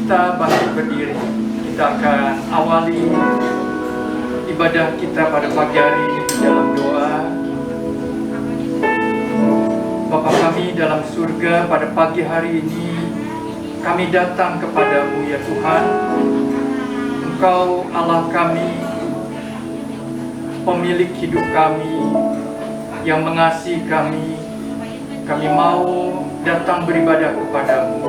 kita bangkit berdiri. Kita akan awali ibadah kita pada pagi hari ini dalam doa. Bapa kami dalam surga, pada pagi hari ini kami datang kepadamu ya Tuhan. Engkau Allah kami, pemilik hidup kami, yang mengasihi kami. Kami mau datang beribadah kepadamu.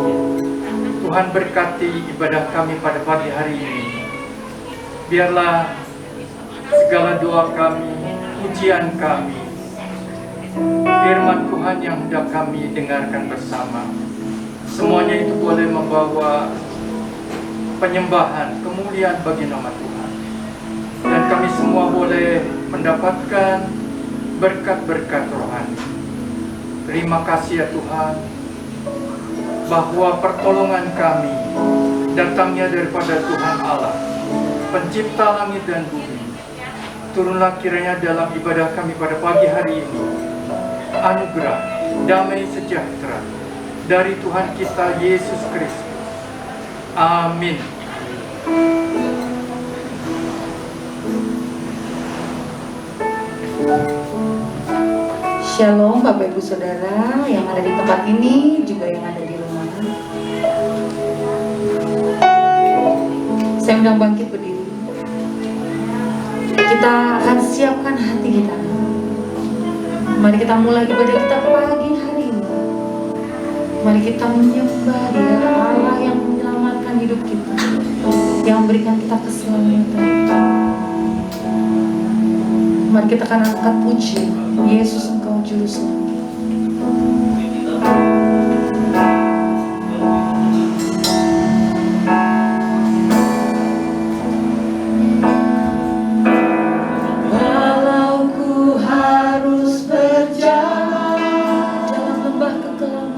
Tuhan berkati ibadah kami pada pagi hari ini. Biarlah segala doa kami, pujian kami, firman Tuhan yang hendak kami dengarkan bersama, semuanya itu boleh membawa penyembahan, kemuliaan bagi nama Tuhan. Dan kami semua boleh mendapatkan berkat-berkat rohani. Terima kasih ya Tuhan, bahwa pertolongan kami datangnya daripada Tuhan Allah, pencipta langit dan bumi. Turunlah kiranya dalam ibadah kami pada pagi hari ini anugerah, damai sejahtera dari Tuhan kita Yesus Kristus. Amin. Shalom Bapak Ibu Saudara yang ada di tempat ini, juga yang ada di rumah. Saya undang bangkit berdiri. Kita akan siapkan hati kita. Mari kita mulai ibadah kita pagi hari ini. Mari kita menyembah Dia, Allah yang menyelamatkan hidup kita, yang memberikan kita keselamatan. Mari kita akan angkat puji, Yesus Engkau Juru Selamat. Walau ku harus berjalan dalam lembah kekelaman,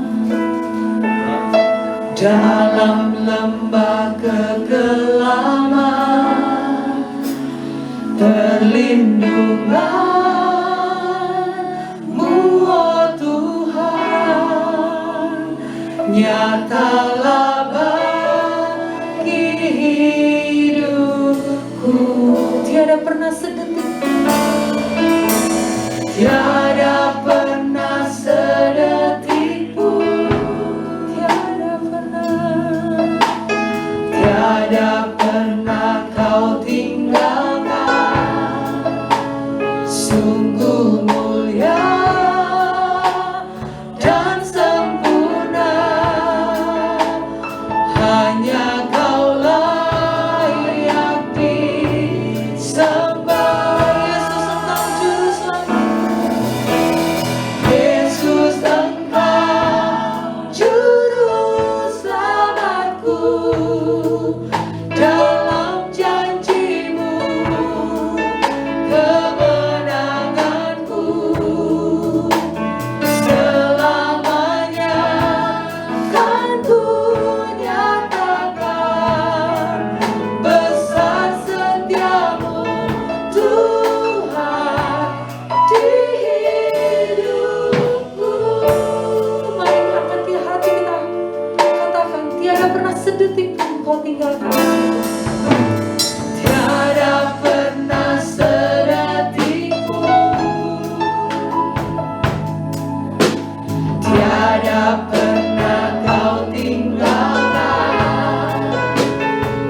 dalam lembah kekelaman, perlindungan-Mu, oh Tuhan, nyatalah bagi hidupku. Tiada pernah sedetik, tiada pernah sedetik pun, tiada pernah Kau tinggalkan. Sungguh mulia dan sempurna, hanya Kau layak disembah. Yesus Engkau Juru Selamatku, dalam janji-Mu kemenanganku selamanya kan ku nyatakan besar setia-Mu Tuhan di hidupku. Mari angkat di hati kita, katakan, tiada pernah sedetik pun Kau tinggalkan. Tiada pernah sedetik pun, tiada pernah Kau tinggalkan.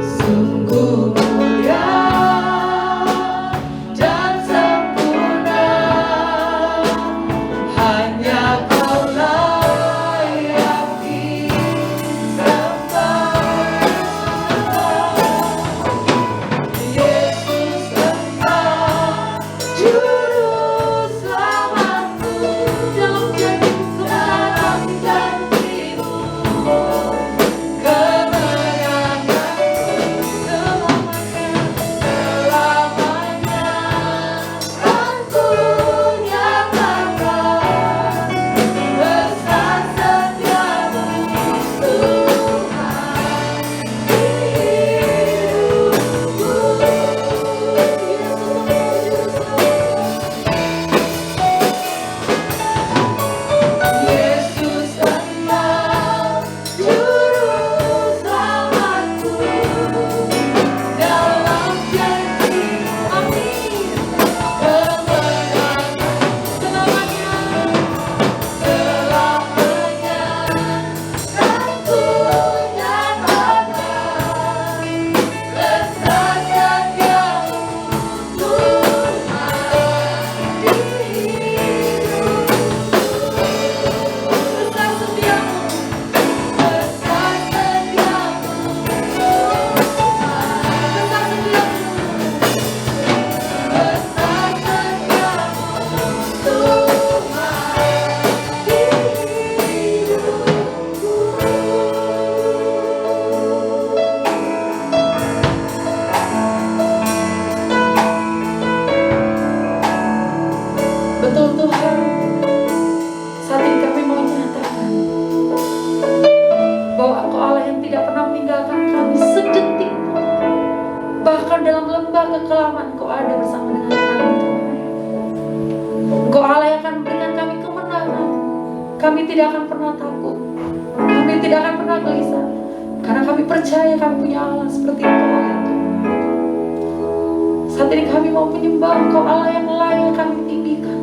Sungguh mulia dan sempurna, hanya Kau layak disembah. dalam lembah kekelaman Engkau ada bersama dengan kami Tuhan. Engkau Allah yang akan memberikan kami kemenangan. Kami tidak akan pernah takut, kami tidak akan pernah gelisah, karena kami percaya kami punya Allah seperti Engkau ya Tuhan. Saat ini kami mau menyembah Engkau, Allah yang layak kami tinggikan,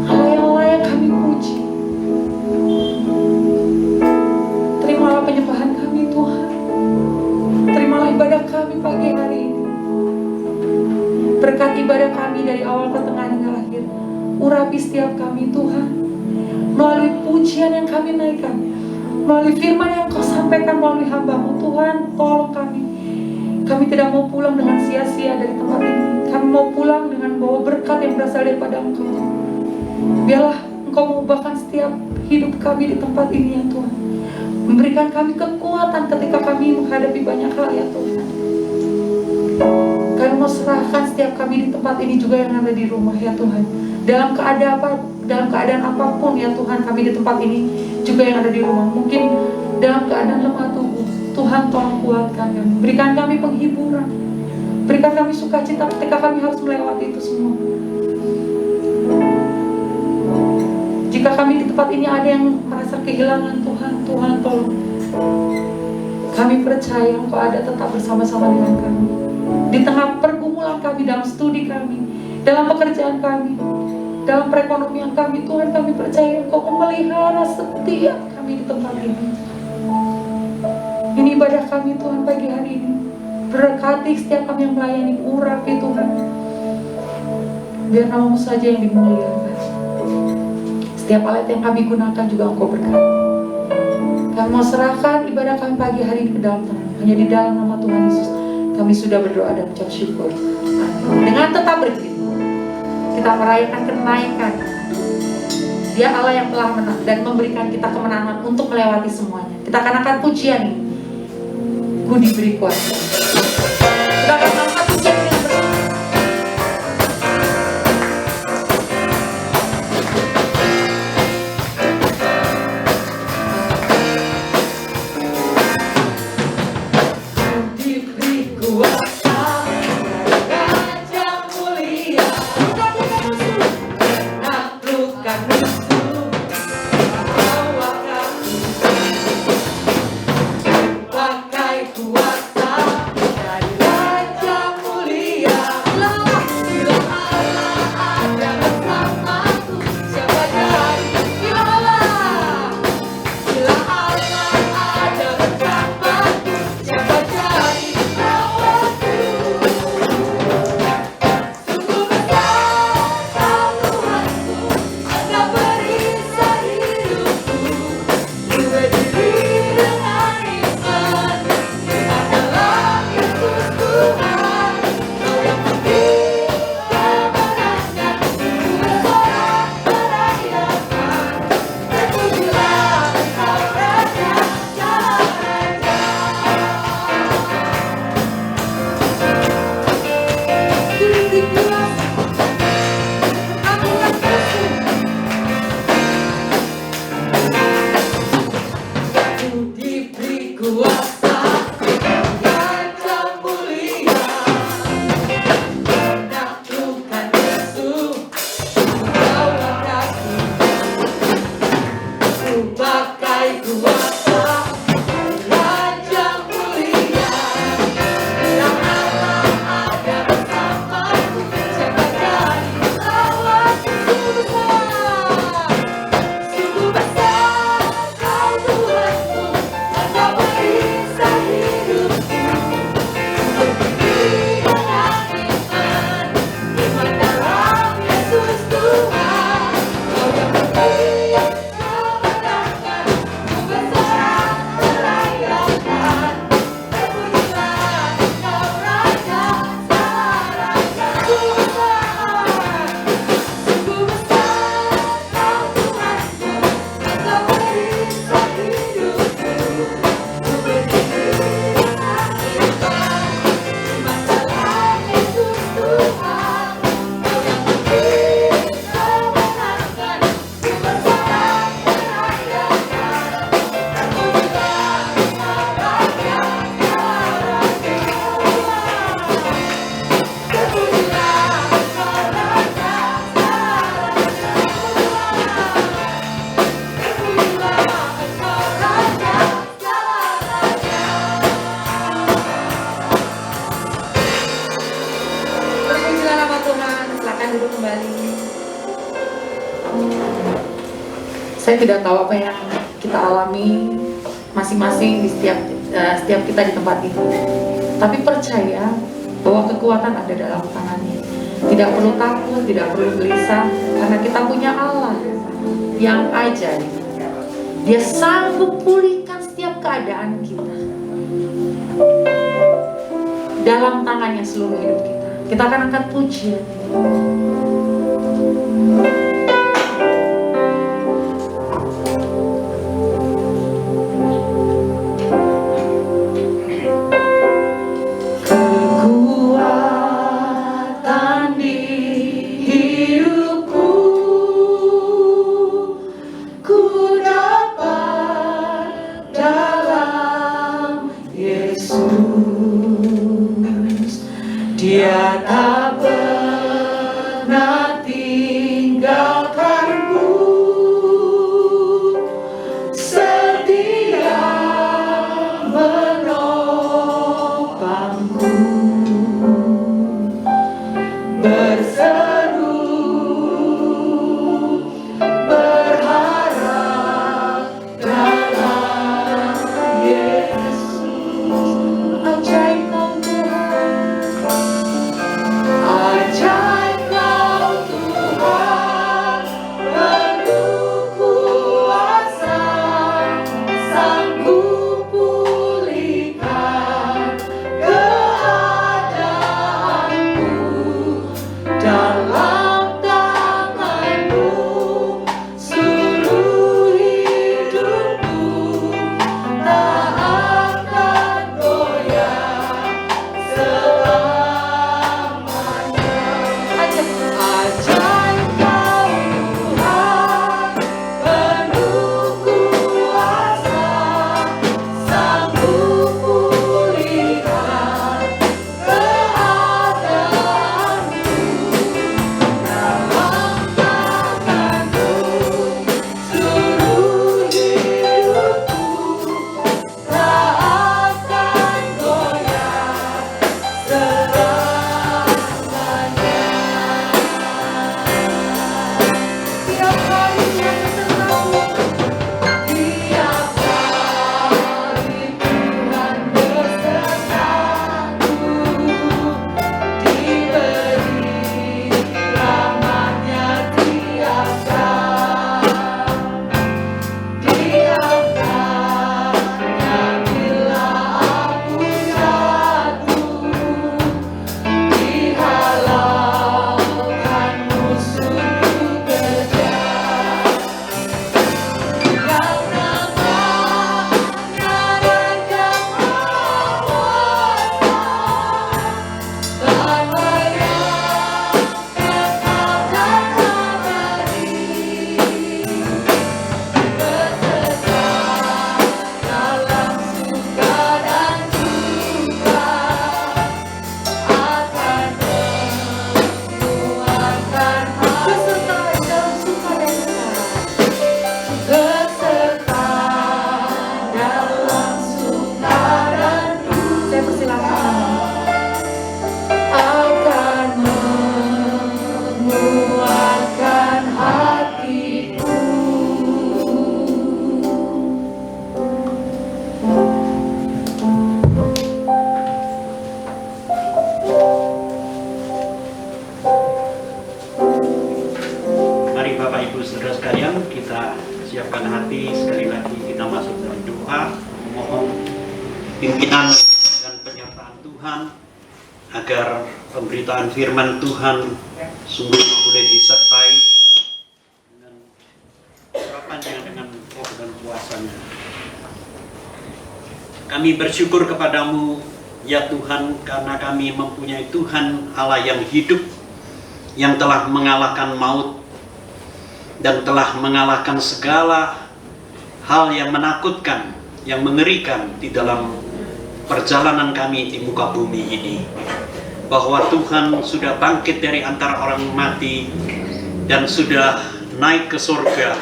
Allah yang layak kami puji. Terimalah penyembahan kami Tuhan, terimalah ibadah kami pagi hari ini. Berkati ibadah kami dari awal pertengahan hingga akhir. Urapi setiap kami Tuhan, melalui pujian yang kami naikkan, melalui firman yang Kau sampaikan melalui hamba-Mu Tuhan. Tolong kami. Kami tidak mau pulang dengan sia-sia dari tempat ini. Kami mau pulang dengan bawa berkat yang berasal daripada Engkau. Biarlah Engkau mengubahkan setiap hidup kami di tempat ini ya Tuhan. Memberikan kami kekuatan ketika kami menghadapi banyak hal ya Tuhan. Kami mau serahkan setiap kami di tempat ini juga yang ada di rumah ya Tuhan. Dalam keadaan apapun ya Tuhan, kami di tempat ini juga yang ada di rumah. Mungkin dalam keadaan lemah tubuh, Tuhan tolong kuatkan kami. Berikan kami penghiburan, berikan kami sukacita ketika kami harus melewati itu semua. Jika kami di tempat ini ada yang merasa kehilangan Tuhan, Tuhan tolong. Kami percaya Engkau ada tetap bersama-sama dengan kami. Di tengah pergumulan kami, dalam studi kami, dalam pekerjaan kami, dalam perekonomian kami, Tuhan kami percaya Engkau memelihara setiap kami di tempat ini. Ini ibadah kami Tuhan pagi hari ini. Berkati setiap kami yang melayani, urapi Tuhan. Biar nama-Mu saja yang dimuliakan. Setiap alat yang kami gunakan juga Engkau berkati. Kami mau serahkan ibadah kami pagi hari ini ke dalam tangan. Hanya di dalam nama Tuhan Yesus kami sudah berdoa dan ucap syukur. Amin. Dengan tetap berfirman, kita merayakan kenaikan. Dia Allah yang telah menang dan memberikan kita kemenangan untuk melewati semuanya. Kita akan pujian ini. Ku diberi kuasa. Kita akan angkat pujian yang bersama. Saya tidak tahu apa yang kita alami masing-masing di setiap kita di tempat ini. Tapi percaya bahwa kekuatan ada dalam tangannya. Tidak perlu takut, tidak perlu gelisah, karena kita punya Allah yang ajaib. Dia sanggup pulihkan setiap keadaan kita. Dalam tangannya seluruh hidup kita. Kita akan angkat pujian. Dia tak pernah tinggalkanku, setia menopangku, berseru berharap dalam Yesus. Ajaib kau Tuhan, ajaib kau Tuhan, penuh kuasa, sanggup pulihkan keadaanku. Dalam tanganmu seluruh hidupku, tak akan goyah selamanya. Ajaib kau Tuhan, penuh kuasa, sanggup pulihkan keadaanku. Dalam tanganmu seluruh hidupku, tak akan goyah selamanya. Tiap kali Tuhan besertaku, tiap kali Tuhan besertaku, diberi rahmat-Nya tiap diangkatnya bila aku jatuh, dihalaukan musuhku kejam. Yang namanya Raja Penguasa, bahwa yang kekal dan abadi, beserta dalam suka dan duka, akan menguatkan beserta dalam suka dan duka, beserta dalam suka dan duka. Saya persilakan. Akan menguatkan hatiku. Mari Bapak Ibu Saudara sekalian, kita siapkan hati, sekali lagi kita masuk dalam doa, memohon pimpinan dan penyertaan Tuhan agar pemberitaan firman Tuhan sungguh boleh disertai dengan urapannya dengan roh dan kuasanya. Kami bersyukur kepadamu ya Tuhan, karena kami mempunyai Tuhan Allah yang hidup, yang telah mengalahkan maut dan telah mengalahkan segala hal yang menakutkan, yang mengerikan di dalam perjalanan kami di muka bumi ini. Bahwa Tuhan sudah bangkit dari antara orang mati dan sudah naik ke surga,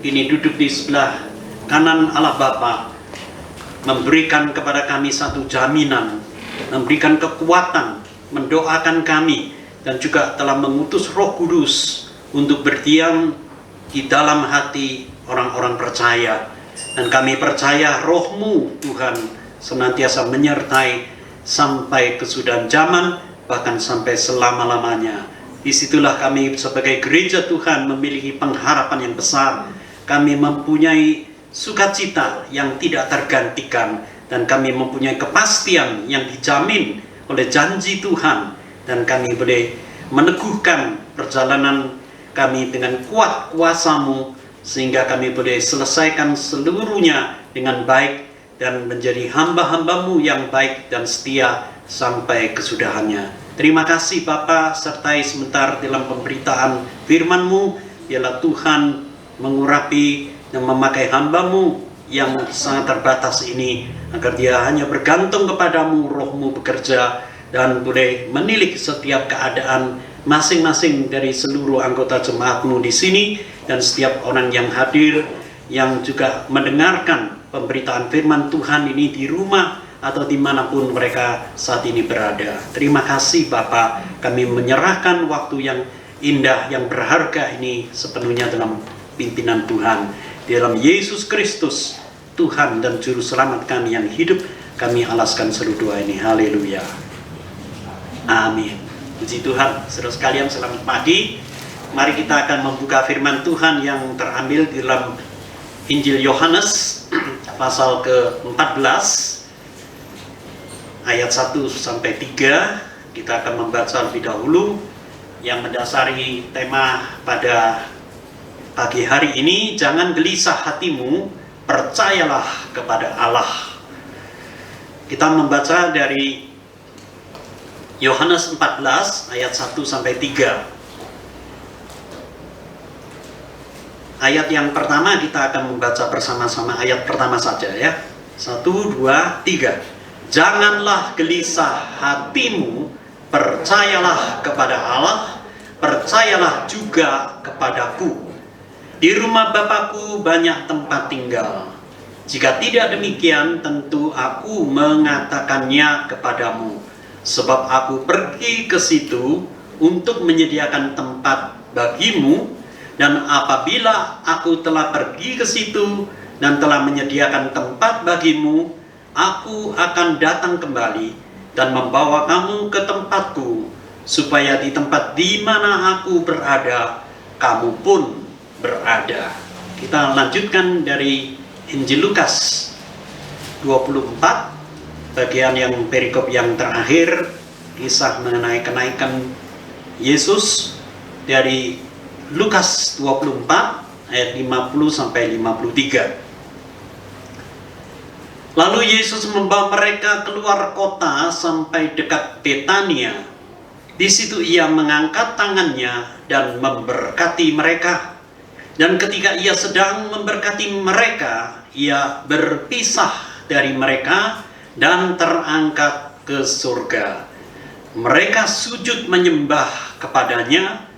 ini duduk di sebelah kanan Allah Bapa, memberikan kepada kami satu jaminan, memberikan kekuatan, mendoakan kami, dan juga telah mengutus Roh Kudus untuk berdiam di dalam hati orang-orang percaya. Dan kami percaya Roh-Mu Tuhan senantiasa menyertai sampai kesudahan zaman, bahkan sampai selama-lamanya. Disitulah kami sebagai gereja Tuhan memiliki pengharapan yang besar. Kami mempunyai sukacita yang tidak tergantikan, dan kami mempunyai kepastian yang dijamin oleh janji Tuhan, dan kami boleh meneguhkan perjalanan kami dengan kuat kuasa-Mu, sehingga kami boleh selesaikan seluruhnya dengan baik dan menjadi hamba-hamba-Mu yang baik dan setia sampai kesudahannya. Terima kasih Bapa, sertai sebentar dalam pemberitaan firman-Mu. Biarlah Tuhan mengurapi dan memakai hamba-Mu yang sangat terbatas ini, agar dia hanya bergantung kepadamu, Roh-Mu bekerja, dan boleh menilik setiap keadaan masing-masing dari seluruh anggota jemaat-Mu di sini, dan setiap orang yang hadir, yang juga mendengarkan pemberitaan firman Tuhan ini di rumah atau dimanapun mereka saat ini berada. Terima kasih Bapa, kami menyerahkan waktu yang indah, yang berharga ini sepenuhnya dalam pimpinan Tuhan. Di dalam Yesus Kristus, Tuhan dan Juru Selamat kami yang hidup, kami alaskan seluruh doa ini. Haleluya. Amin. Puji Tuhan. Saudara sekalian, selamat pagi. Mari kita akan membuka firman Tuhan yang terambil di dalam Injil Yohanes pasal ke-14 ayat 1 sampai 3. Kita akan membaca lebih dahulu yang mendasari tema pada pagi hari ini. Jangan gelisah hatimu, percayalah kepada Allah. Kita membaca dari Yohanes 14 ayat 1 sampai 3. Ayat yang pertama kita akan membaca bersama-sama, ayat pertama saja ya. 1, 2, 3. Janganlah gelisah hatimu, percayalah kepada Allah, percayalah juga kepadaku. Di rumah Bapakku banyak tempat tinggal. Jika tidak demikian, tentu aku mengatakannya kepadamu. Sebab aku pergi ke situ untuk menyediakan tempat bagimu, dan apabila aku telah pergi ke situ dan telah menyediakan tempat bagimu, aku akan datang kembali dan membawa kamu ke tempatku, supaya di tempat di mana aku berada, kamu pun berada. Kita lanjutkan dari Injil Lukas 24, bagian yang perikop yang terakhir, kisah mengenai kenaikan Yesus dari Lukas 24 ayat 50 sampai 53. Lalu Yesus membawa mereka keluar kota sampai dekat Betania. Di situ ia mengangkat tangannya dan memberkati mereka. Dan ketika ia sedang memberkati mereka, ia berpisah dari mereka dan terangkat ke surga. Mereka sujud menyembah kepadanya.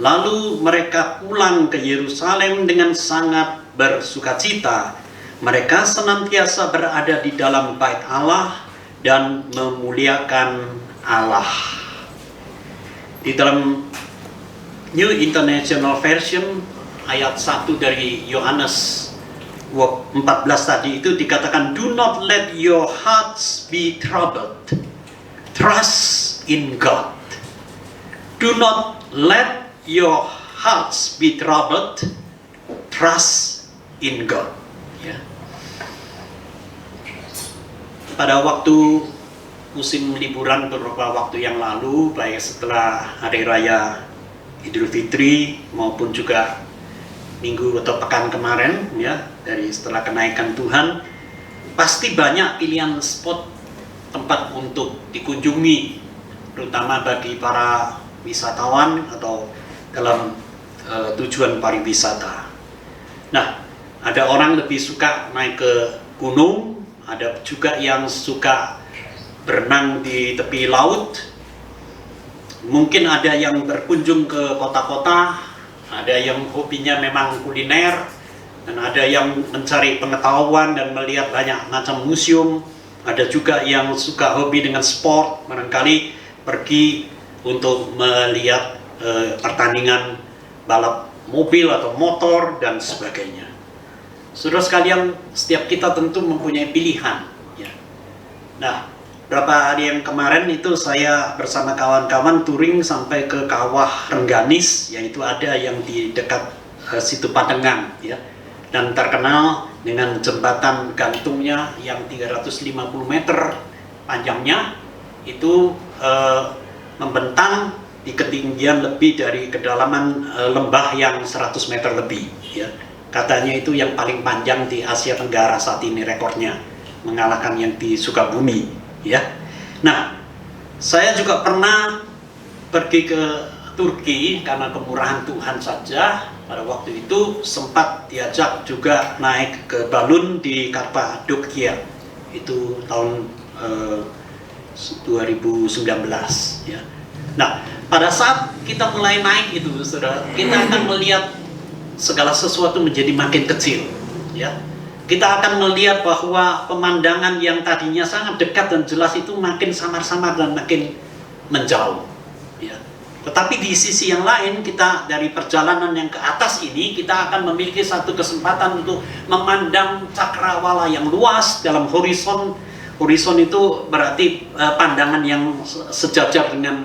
Lalu mereka pulang ke Yerusalem dengan sangat bersukacita. Mereka senantiasa berada di dalam bait Allah dan memuliakan Allah. Di dalam New International Version ayat 1 dari Yohanes 14 tadi itu dikatakan, do not let your hearts be troubled. Trust in God. Do not let your hearts be troubled. Trust in God. Ya. Pada waktu musim liburan beberapa waktu yang lalu, baik setelah Hari Raya Idul Fitri maupun juga minggu atau pekan kemarin, ya, dari setelah kenaikan Tuhan, pasti banyak pilihan spot tempat untuk dikunjungi, terutama bagi para wisatawan atau dalam tujuan pariwisata. Nah, ada orang lebih suka naik ke gunung, ada juga yang suka berenang di tepi laut. Mungkin ada yang berkunjung ke kota-kota, ada yang hobinya memang kuliner, dan ada yang mencari pengetahuan dan melihat banyak macam museum. Ada juga yang suka hobi dengan sport, barangkali pergi untuk melihat pertandingan balap mobil atau motor dan sebagainya. Saudara sekalian, setiap kita tentu mempunyai pilihan. Ya. Nah, berapa hari yang kemarin itu saya bersama kawan-kawan touring sampai ke Kawah Rengganis, yaitu ada yang di dekat situ Padengan, ya, dan terkenal dengan jembatan gantungnya yang 350 meter panjangnya, itu membentang di ketinggian lebih dari kedalaman lembah yang 100 meter lebih, ya. Katanya itu yang paling panjang di Asia Tenggara saat ini rekornya, mengalahkan yang di Sukabumi, ya. Nah, saya juga pernah pergi ke Turki karena kemurahan Tuhan saja. Pada waktu itu sempat diajak juga naik ke balon di Kappadokia, itu tahun 2019, ya. Nah, pada saat kita mulai naik itu, saudara, kita akan melihat segala sesuatu menjadi makin kecil, ya. Kita akan melihat bahwa pemandangan yang tadinya sangat dekat dan jelas itu makin samar-samar dan makin menjauh, ya. Tetapi di sisi yang lain, kita dari perjalanan yang ke atas ini, kita akan memiliki satu kesempatan untuk memandang cakrawala yang luas dalam horizon. Horizon itu berarti pandangan yang sejajar dengan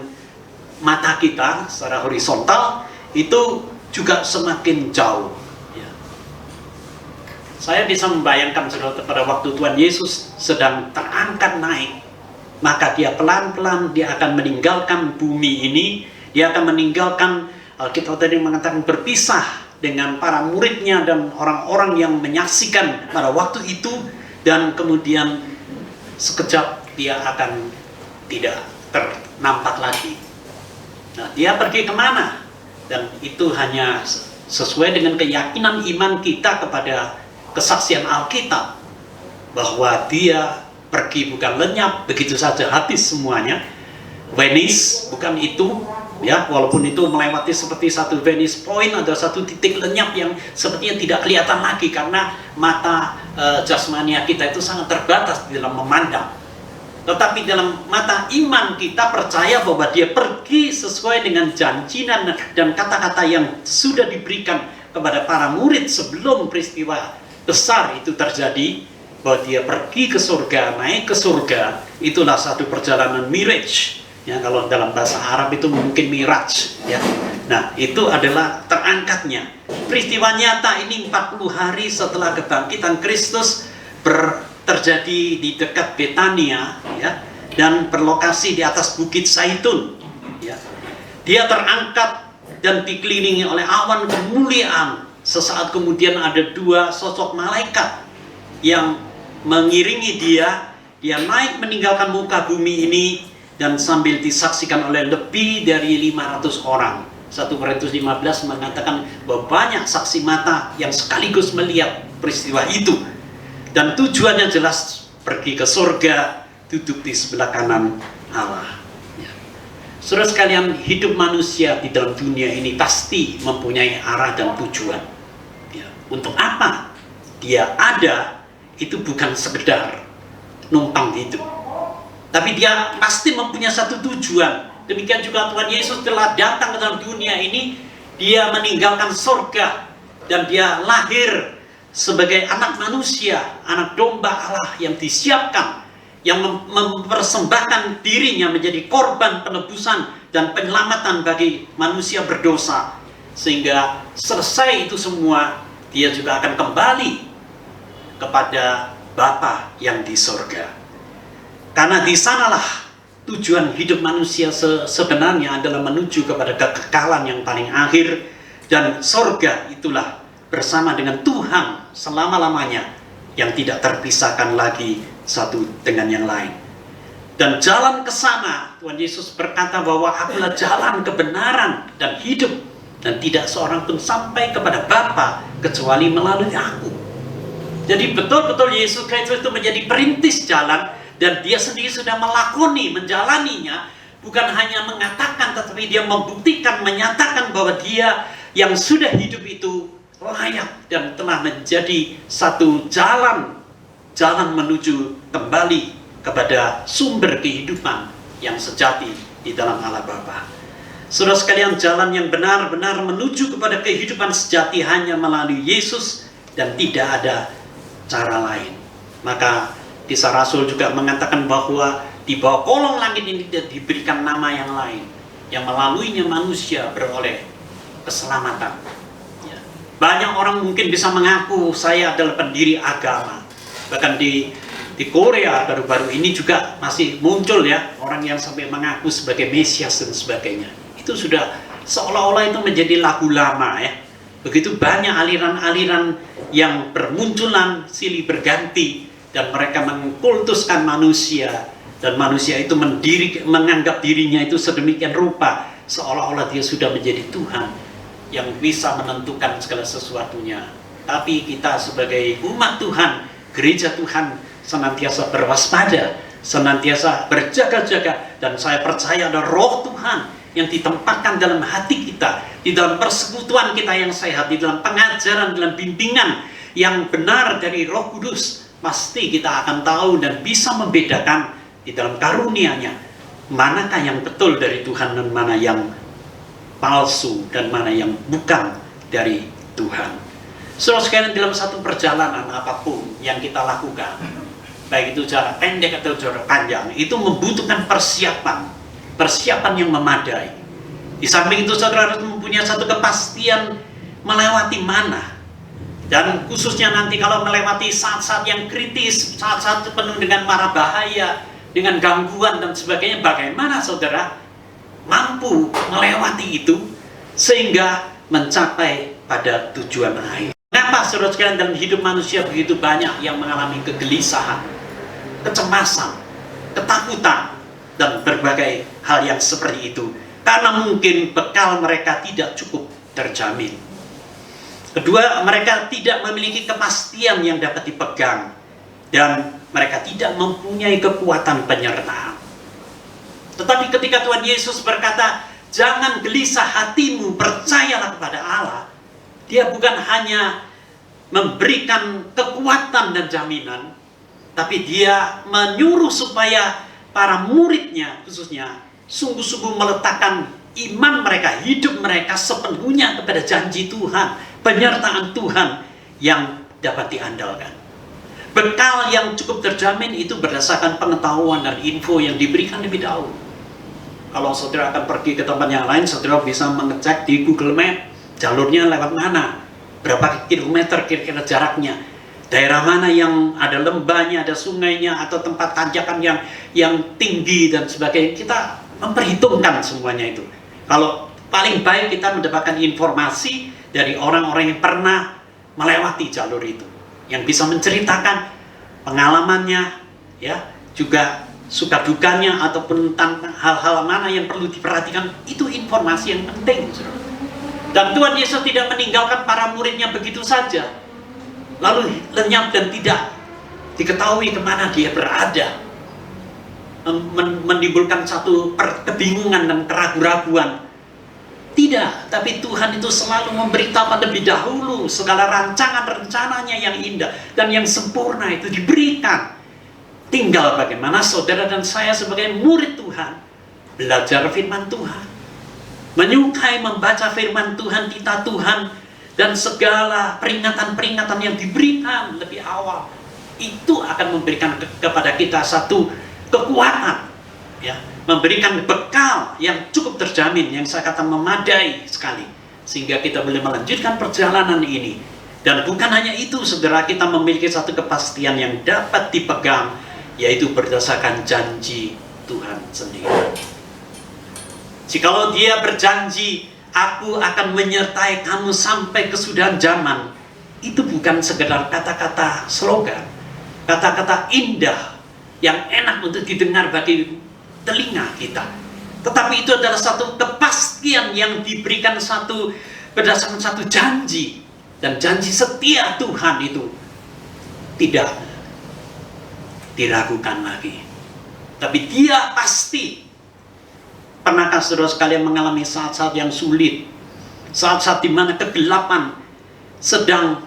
mata kita secara horizontal, itu juga semakin jauh, ya. Saya bisa membayangkan, saudara, pada waktu Tuhan Yesus sedang terangkat naik, maka dia pelan-pelan dia akan meninggalkan bumi ini, dia akan meninggalkan, kita tadi mengatakan, berpisah dengan para muridnya dan orang-orang yang menyaksikan pada waktu itu, dan kemudian sekejap dia akan tidak ternampak lagi. Nah, dia pergi kemana? Dan itu hanya sesuai dengan keyakinan iman kita kepada kesaksian Alkitab, bahwa dia pergi bukan lenyap begitu saja habis semuanya. Venice bukan itu, ya, walaupun itu melewati seperti satu Venice Point, ada satu titik lenyap yang sepertinya tidak kelihatan lagi karena mata jasmania kita itu sangat terbatas di dalam memandang. Tetapi dalam mata iman kita percaya bahwa dia pergi sesuai dengan janji dan kata-kata yang sudah diberikan kepada para murid sebelum peristiwa besar itu terjadi, bahwa dia pergi ke surga, naik ke surga. Itulah satu perjalanan miraj, ya, kalau dalam bahasa Arab itu mungkin miraj, ya. Nah, itu adalah terangkatnya. Peristiwa nyata ini 40 hari setelah kebangkitan Kristus terjadi di dekat Betania, ya, dan berlokasi di atas Bukit Zaitun, ya. Dia terangkat dan dikelilingi oleh awan kemuliaan. Sesaat kemudian ada dua sosok malaikat yang mengiringi dia. Dia naik meninggalkan muka bumi ini, dan sambil disaksikan oleh lebih dari 500 orang. 1 Korintus 15 mengatakan bahwa banyak saksi mata yang sekaligus melihat peristiwa itu. Dan tujuannya jelas, pergi ke surga, duduk di sebelah kanan Allah, ya. Saudara sekalian, hidup manusia di dalam dunia ini pasti mempunyai arah dan tujuan, ya. Untuk apa dia ada, itu bukan sekedar numpang hidup, tapi dia pasti mempunyai satu tujuan. Demikian juga Tuhan Yesus telah datang ke dalam dunia ini. Dia meninggalkan surga dan dia lahir sebagai anak manusia, anak domba Allah yang disiapkan, yang mempersembahkan dirinya menjadi korban penebusan dan penyelamatan bagi manusia berdosa. Sehingga selesai itu semua, dia juga akan kembali kepada Bapa yang di surga. Karena di sanalah tujuan hidup manusia sebenarnya adalah menuju kepada kekekalan yang paling akhir, dan surga itulah bersama dengan Tuhan selama-lamanya yang tidak terpisahkan lagi satu dengan yang lain. Dan jalan ke sana, Tuhan Yesus berkata bahwa akulah jalan kebenaran dan hidup, dan tidak seorang pun sampai kepada Bapa kecuali melalui aku. Jadi betul-betul Yesus Kristus itu menjadi perintis jalan, dan dia sendiri sudah melakoni, menjalaninya, bukan hanya mengatakan, tetapi dia membuktikan, menyatakan bahwa dia yang sudah hidup itu layak dan telah menjadi satu jalan menuju kembali kepada sumber kehidupan yang sejati di dalam Allah Bapa. Saudara sekalian, jalan yang benar-benar menuju kepada kehidupan sejati hanya melalui Yesus dan tidak ada cara lain. Maka Kisah Rasul juga mengatakan bahwa di bawah kolong langit ini diberikan nama yang lain, yang melaluinya manusia beroleh keselamatan. Ya. Banyak orang mungkin bisa mengaku saya adalah pendiri agama. Bahkan di Korea baru-baru ini juga masih muncul ya orang yang sampai mengaku sebagai Mesias dan sebagainya. Itu sudah seolah-olah itu menjadi lagu lama ya. Begitu banyak aliran-aliran yang bermunculan silih berganti dan mereka mengkultuskan manusia, dan manusia itu menganggap dirinya itu sedemikian rupa seolah-olah dia sudah menjadi Tuhan yang bisa menentukan segala sesuatunya. Tapi kita sebagai umat Tuhan, gereja Tuhan, senantiasa berwaspada, senantiasa berjaga-jaga, dan saya percaya ada roh Tuhan yang ditempatkan dalam hati kita, di dalam persekutuan kita yang sehat, di dalam pengajaran, dalam bimbingan yang benar dari Roh Kudus. Pasti kita akan tahu dan bisa membedakan di dalam karunia-Nya manakah yang betul dari Tuhan dan mana yang palsu dan mana yang bukan dari Tuhan. Saudara sekalian, dalam satu perjalanan apapun yang kita lakukan, baik itu jarak pendek atau jarak panjang, itu membutuhkan persiapan yang memadai. Di samping itu saudara harus mempunyai satu kepastian melewati mana. Dan khususnya nanti kalau melewati saat-saat yang kritis, saat-saat penuh dengan mara bahaya, dengan gangguan dan sebagainya, bagaimana saudara mampu melewati itu sehingga mencapai pada tujuan akhir. Kenapa saudara sekalian dalam hidup manusia begitu banyak yang mengalami kegelisahan, kecemasan, ketakutan, dan berbagai hal yang seperti itu? Karena mungkin bekal mereka tidak cukup terjamin. Kedua, mereka tidak memiliki kepastian yang dapat dipegang, dan mereka tidak mempunyai kekuatan penyertaan. Tetapi ketika Tuhan Yesus berkata, jangan gelisah hatimu, percayalah kepada Allah, Dia bukan hanya memberikan kekuatan dan jaminan, tapi Dia menyuruh supaya para murid-Nya khususnya sungguh-sungguh meletakkan iman mereka, hidup mereka sepenuhnya kepada janji Tuhan, penyertaan Tuhan yang dapat diandalkan. Bekal yang cukup terjamin itu berdasarkan pengetahuan dan info yang diberikan lebih dahulu. Kalau saudara akan pergi ke tempat yang lain, saudara bisa mengecek di Google Map jalurnya lewat mana, berapa kilometer kira-kira jaraknya, daerah mana yang ada lembahnya, ada sungainya, atau tempat tanjakan yang tinggi dan sebagainya. Kita memperhitungkan semuanya itu. Kalau paling baik kita mendapatkan informasi dari orang-orang yang pernah melewati jalur itu, yang bisa menceritakan pengalamannya, ya, juga suka dukanya ataupun hal-hal mana yang perlu diperhatikan. Itu informasi yang penting, saudara. Dan Tuhan Yesus tidak meninggalkan para muridnya begitu saja, lalu lenyap dan tidak diketahui kemana dia berada, menimbulkan satu kebingungan dan keraguan-raguan. Tidak, tapi Tuhan itu selalu memberitahukan lebih dahulu segala rancangan-rencananya yang indah dan yang sempurna itu diberikan. Tinggal bagaimana saudara dan saya sebagai murid Tuhan belajar firman Tuhan, menyukai membaca firman Tuhan, titah Tuhan, dan segala peringatan-peringatan yang diberikan lebih awal. Itu akan memberikan kepada kita satu kekuatan, ya, memberikan bekal yang cukup terjamin, yang saya kata memadai sekali, sehingga kita boleh melanjutkan perjalanan ini. Dan bukan hanya itu, saudara, kita memiliki satu kepastian yang dapat dipegang, yaitu berdasarkan janji Tuhan sendiri. Jikalau Dia berjanji, aku akan menyertai kamu sampai kesudahan zaman, itu bukan sekedar kata-kata slogan, kata-kata indah yang enak untuk didengar bagi telinga kita, tetapi itu adalah satu kepastian yang diberikan berdasarkan satu janji, dan janji setia Tuhan itu tidak diragukan lagi. Tapi Dia pasti. Pernahkah saudara sekalian mengalami saat-saat yang sulit, saat-saat di mana kegelapan sedang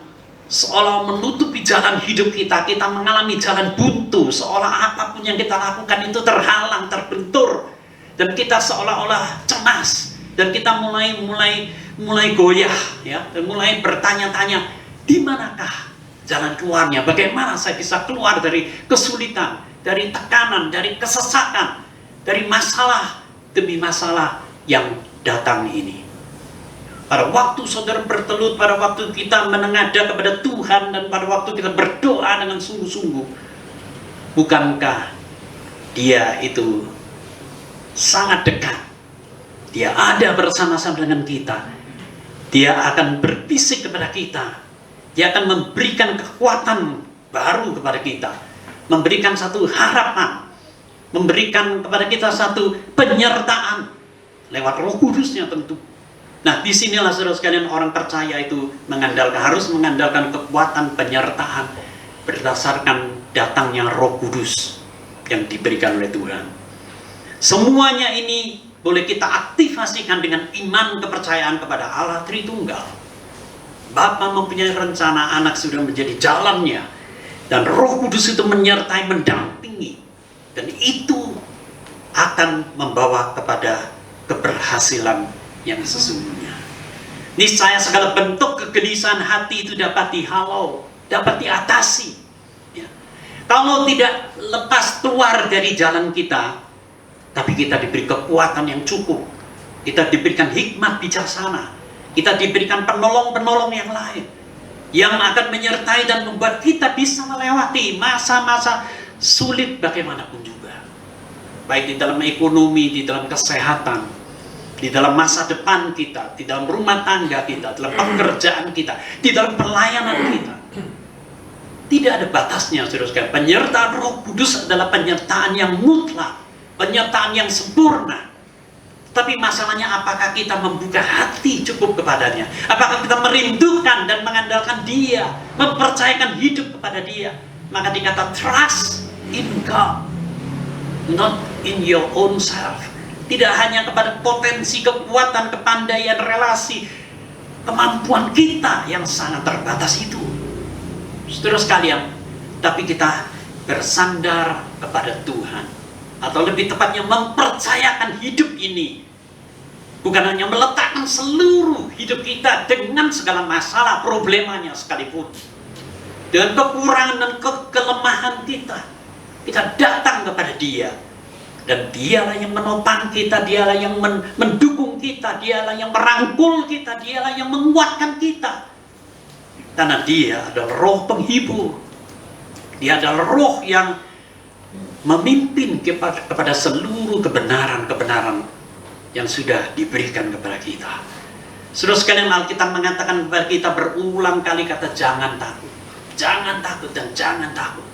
seolah menutupi jalan hidup kita, kita mengalami jalan buntu, seolah apapun yang kita lakukan itu terhalang, terbentur, dan kita seolah-olah cemas, dan kita mulai goyah, ya, dan mulai bertanya-tanya, di manakah jalan keluarnya? Bagaimana saya bisa keluar dari kesulitan, dari tekanan, dari kesesakan, dari masalah demi masalah yang datang ini? Pada waktu saudara bertelut, pada waktu kita menengadah kepada Tuhan, dan pada waktu kita berdoa dengan sungguh-sungguh, bukankah Dia itu sangat dekat? Dia ada bersama-sama dengan kita. Dia akan berbisik kepada kita. Dia akan memberikan kekuatan baru kepada kita, memberikan satu harapan, memberikan kepada kita satu penyertaan lewat Roh Kudusnya tentu. Nah, disinilah saudara sekalian, orang percaya itu harus mengandalkan kekuatan penyertaan berdasarkan datangnya Roh Kudus yang diberikan oleh Tuhan. Semuanya ini boleh kita aktifasikan dengan iman kepercayaan kepada Allah Tritunggal. Bapa mempunyai rencana, anak sudah menjadi jalannya, dan Roh Kudus itu menyertai, mendampingi, dan itu akan membawa kepada keberhasilan yang sesungguhnya. Niscaya segala bentuk kegelisahan hati itu dapat dihalau, dapat diatasi. Ya. Kalau tidak lepas keluar dari jalan kita, tapi kita diberi kekuatan yang cukup, kita diberikan hikmat bijaksana, kita diberikan penolong-penolong yang lain, yang akan menyertai dan membuat kita bisa melewati masa-masa sulit bagaimanapun juga. Baik di dalam ekonomi, di dalam kesehatan, di dalam masa depan kita, di dalam rumah tangga kita, dalam pekerjaan kita, di dalam pelayanan kita. Tidak ada batasnya, saudara. Penyertaan Roh Kudus adalah penyertaan yang mutlak, penyertaan yang sempurna. Tapi masalahnya, apakah kita membuka hati cukup kepadanya? Apakah kita merindukan dan mengandalkan Dia, mempercayakan hidup kepada Dia? Maka dikata trust in God, not in your own self. Tidak hanya kepada potensi, kekuatan, kepandaian, relasi, kemampuan kita yang sangat terbatas itu, saudara sekalian, tapi kita bersandar kepada Tuhan, atau lebih tepatnya mempercayakan hidup ini. Bukan hanya meletakkan seluruh hidup kita dengan segala masalah, problemanya sekalipun, dengan kekurangan dan kelemahan kita, kita datang kepada Dia. Dan Dialah yang menopang kita, Dialah yang mendukung kita, Dialah yang merangkul kita, Dialah yang menguatkan kita. Karena Dia adalah Roh penghibur. Dia adalah Roh yang memimpin kepada seluruh kebenaran-kebenaran yang sudah diberikan kepada kita. Saudara sekalian, Alkitab mengatakan kepada kita berulang kali kata jangan takut. Jangan takut dan jangan takut.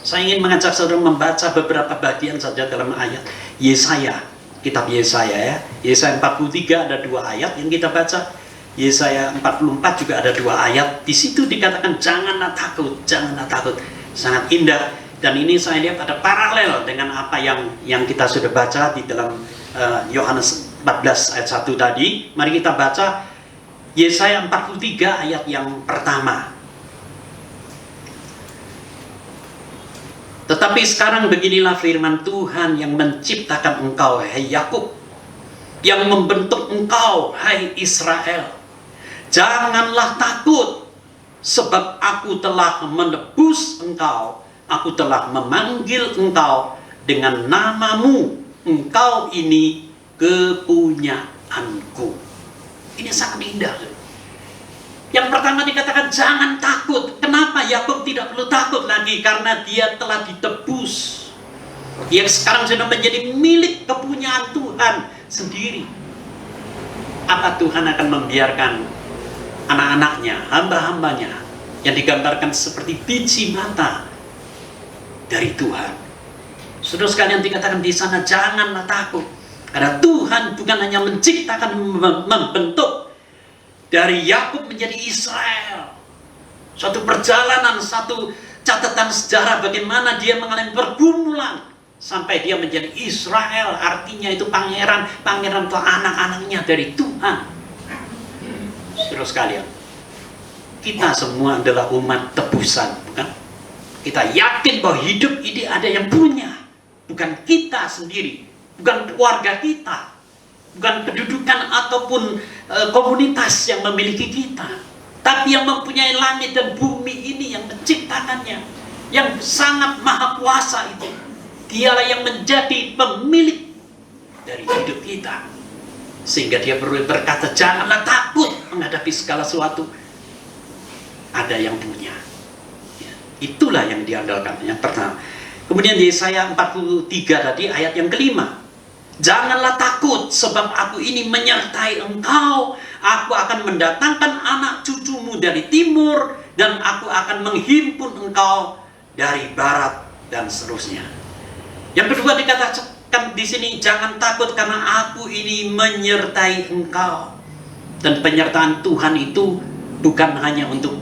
Saya ingin mengajak saudara membaca beberapa bagian saja dalam ayat Yesaya, kitab Yesaya ya. Yesaya 43 ada 2 ayat yang kita baca. Yesaya 44 juga ada 2 ayat. Di situ dikatakan janganlah takut, janganlah takut. Sangat indah, dan ini saya lihat ada paralel dengan apa yang kita sudah baca di dalam Yohanes 14 ayat 1 tadi. Mari kita baca Yesaya 43 ayat yang pertama. Tetapi sekarang beginilah firman Tuhan yang menciptakan engkau, hai Yakub, yang membentuk engkau, hai Israel. Janganlah takut, sebab aku telah menebus engkau, aku telah memanggil engkau dengan namamu, engkau ini kepunyaanku. Ini sangat indah. Yang pertama dikatakan jangan takut. Kenapa Yakub tidak perlu takut lagi? Karena dia telah ditebus. Dia sekarang sudah menjadi milik kepunyaan Tuhan sendiri. Apa Tuhan akan membiarkan anak-anaknya, hamba-hambanya yang digambarkan seperti biji mata dari Tuhan? Saudara sekalian, dikatakan di sana janganlah takut. Karena Tuhan bukan hanya menciptakan, membentuk dari Yakub menjadi Israel. Suatu perjalanan, satu catatan sejarah bagaimana dia mengalami pergumulan sampai dia menjadi Israel. Artinya itu pangeran itu anak-anaknya dari Tuhan. Saudara sekalian, kita semua adalah umat tebusan, bukan? Kita yakin bahwa hidup ini ada yang punya, bukan kita sendiri, bukan keluarga kita, bukan kedudukan ataupun komunitas yang memiliki kita, Tapi yang mempunyai langit dan bumi ini, yang menciptakannya, yang sangat maha kuasa itu, dialah yang menjadi pemilik dari hidup kita. Sehingga dia perlu berkata, janganlah takut menghadapi segala sesuatu. Ada yang punya. Ya, itulah yang diandalkan, yang pertama. Kemudian di Yesaya 43 tadi ayat yang kelima. Janganlah takut sebab aku ini menyertai engkau. Aku akan mendatangkan anak cucumu dari timur, dan aku akan menghimpun engkau dari barat, dan seterusnya. Yang kedua dikatakan di sini, jangan takut karena aku ini menyertai engkau. Dan penyertaan Tuhan itu bukan hanya untuk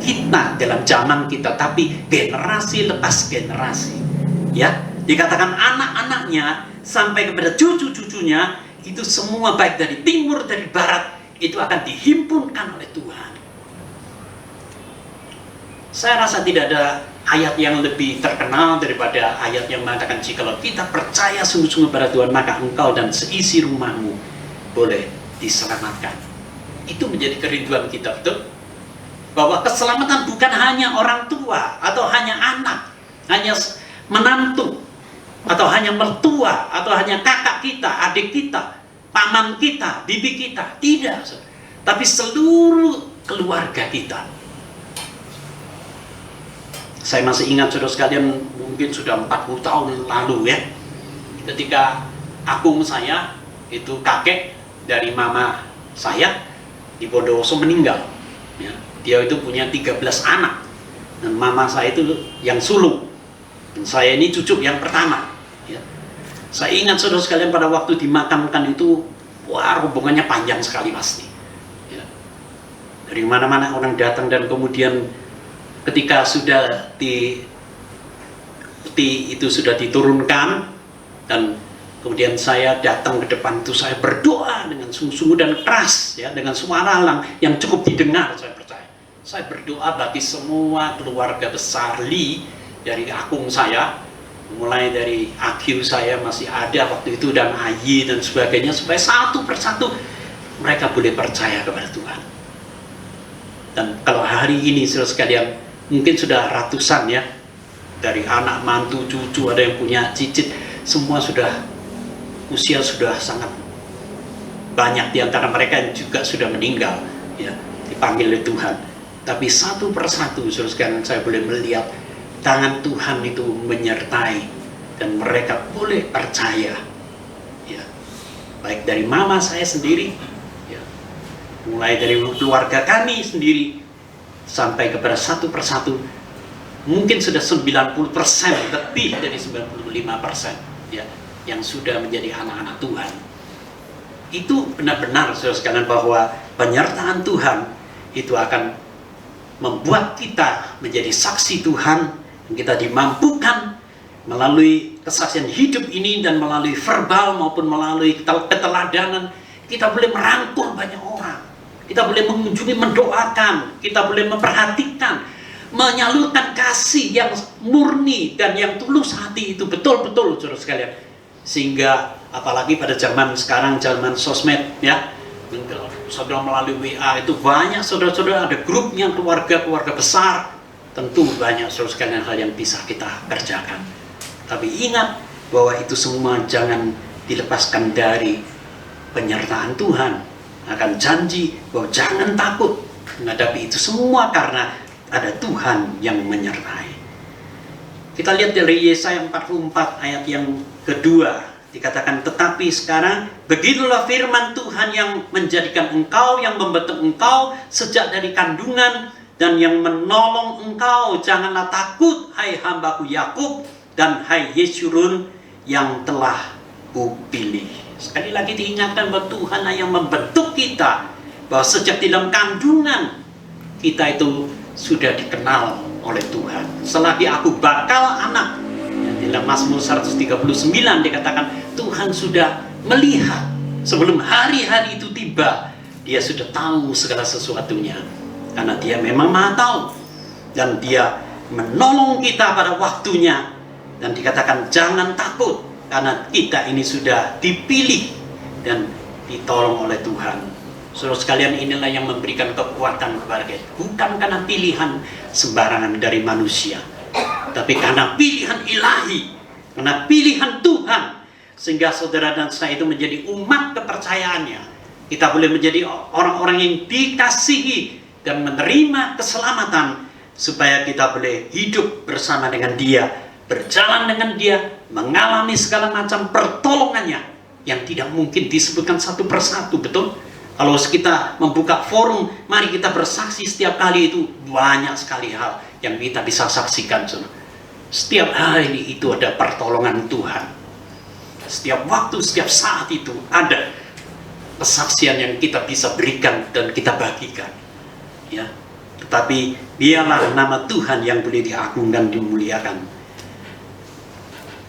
kita dalam zaman kita, tapi generasi lepas generasi. Ya, dikatakan anak-anaknya sampai kepada cucu-cucunya itu semua, baik dari timur dari barat, itu akan dihimpunkan oleh Tuhan. Saya rasa tidak ada ayat yang lebih terkenal daripada ayat yang mengatakan, jikalau kita percaya sungguh-sungguh pada Tuhan, maka engkau dan seisi rumahmu boleh diselamatkan. Itu menjadi kerinduan kita, betul? Bahwa keselamatan bukan hanya orang tua, atau hanya anak, hanya menantu, atau hanya mertua, atau hanya kakak kita, adik kita, paman kita, bibi kita. Tidak, tapi seluruh keluarga kita. Saya masih ingat, saudara sekalian, mungkin sudah 40 tahun lalu ya, ketika akung saya, itu kakek dari mama saya di Bondowoso, meninggal ya. Dia itu punya 13 anak, dan mama saya itu yang sulung, dan saya ini cucu yang pertama ya. Saya ingat, saudara sekalian, pada waktu dimakamkan itu, wah, rombongannya panjang sekali pasti ya. Dari mana-mana orang datang, dan kemudian ketika sudah peti itu sudah diturunkan, dan kemudian saya datang ke depan itu, saya berdoa dengan sungguh-sungguh dan keras ya, dengan suara yang cukup didengar. Saya berdoa bagi semua keluarga besar Li, dari akung saya, mulai dari Akyu saya masih ada waktu itu, dan Ayi dan sebagainya, supaya satu persatu mereka boleh percaya kepada Tuhan. Dan kalau hari ini, saudara sekalian, mungkin sudah ratusan ya, dari anak, mantu, cucu, ada yang punya cicit, semua sudah usia sudah sangat banyak, di antara mereka yang juga sudah meninggal ya, dipanggil oleh Tuhan. Tapi satu persatu, saudara sekalian, saya boleh melihat tangan Tuhan itu menyertai, dan mereka boleh percaya ya. Baik dari mama saya sendiri ya, mulai dari keluarga kami sendiri, sampai kepada satu persatu, mungkin sudah 90%, lebih dari 95% ya, yang sudah menjadi anak-anak Tuhan. Itu benar-benar, saudara sekalian, bahwa penyertaan Tuhan itu akan membuat kita menjadi saksi Tuhan. Kita dimampukan melalui kesaksian hidup ini, dan melalui verbal maupun melalui keteladanan, kita boleh merangkul banyak orang, kita boleh mengunjungi, mendoakan, kita boleh memperhatikan, menyalurkan kasih yang murni dan yang tulus hati itu betul-betul, saudara sekalian. Sehingga apalagi pada zaman sekarang, zaman sosmed ya, saudara melalui WA itu banyak, saudara-saudara, ada grupnya, keluarga besar. Tentu banyak, saudara sekalian, hal yang bisa kita kerjakan. Tapi ingat bahwa itu semua jangan dilepaskan dari penyertaan Tuhan. Akan janji bahwa jangan takut menghadapi itu semua, karena ada Tuhan yang menyertai. Kita lihat dari Yesaya 44 ayat yang kedua, dikatakan, tetapi sekarang begitulah firman Tuhan yang menjadikan engkau, yang membentuk engkau sejak dari kandungan, dan yang menolong engkau. Janganlah takut, hai hambaku Yakub, dan hai Yeshurun yang telah kupilih. Sekali lagi diingatkan bahwa Tuhanlah yang membentuk kita, bahwa sejak di dalam kandungan kita itu sudah dikenal oleh Tuhan. Selagi aku bakal anak, dalam Mazmur 139 dikatakan, Tuhan sudah melihat sebelum hari-hari itu tiba. Dia sudah tahu segala sesuatunya, karena dia memang Maha Tahu, dan dia menolong kita pada waktunya. Dan dikatakan jangan takut, karena kita ini sudah dipilih dan ditolong oleh Tuhan. Saudara sekalian, inilah yang memberikan kekuatan kepada kita. Bukan karena pilihan sembarangan dari manusia, tapi karena pilihan ilahi, karena pilihan Tuhan. Sehingga saudara dan saya itu menjadi umat kepercayaannya. Kita boleh menjadi orang-orang yang dikasihi dan menerima keselamatan, supaya kita boleh hidup bersama dengan Dia, berjalan dengan Dia, mengalami segala macam pertolongannya yang tidak mungkin disebutkan satu persatu, betul? Kalau kita membuka forum, mari kita bersaksi setiap kali, itu banyak sekali hal yang kita bisa saksikan. Setiap hari itu ada pertolongan Tuhan. Setiap waktu, setiap saat itu ada kesaksian yang kita bisa berikan dan kita bagikan. Ya, tetapi biarlah nama Tuhan yang boleh diagungkan, dimuliakan.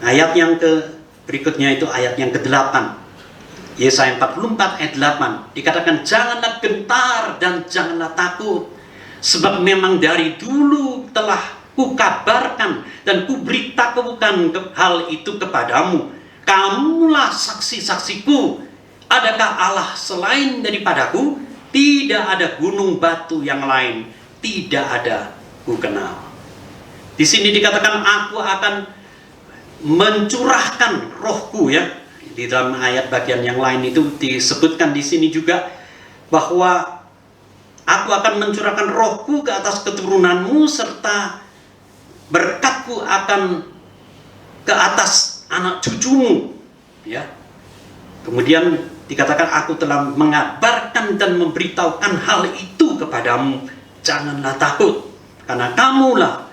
Ayat yang berikutnya itu ayat yang ke-8. Yesaya 44 ayat 8 dikatakan, janganlah gentar dan janganlah takut, sebab memang dari dulu telah kukabarkan dan kuberitahukan hal itu kepadamu. Kamulah saksi-saksiku. Adakah Allah selain daripadaku? Tidak ada gunung batu yang lain, tidak ada ku kenal. Di sini dikatakan, aku akan mencurahkan rohku, ya. Di dalam ayat bagian yang lain itu disebutkan di sini juga bahwa aku akan mencurahkan rohku ke atas keturunanmu, serta berkatku akan ke atas anak cucumu, ya. Kemudian dikatakan, aku telah mengabarkan dan memberitahukan hal itu kepadamu. Janganlah takut, karena kamulah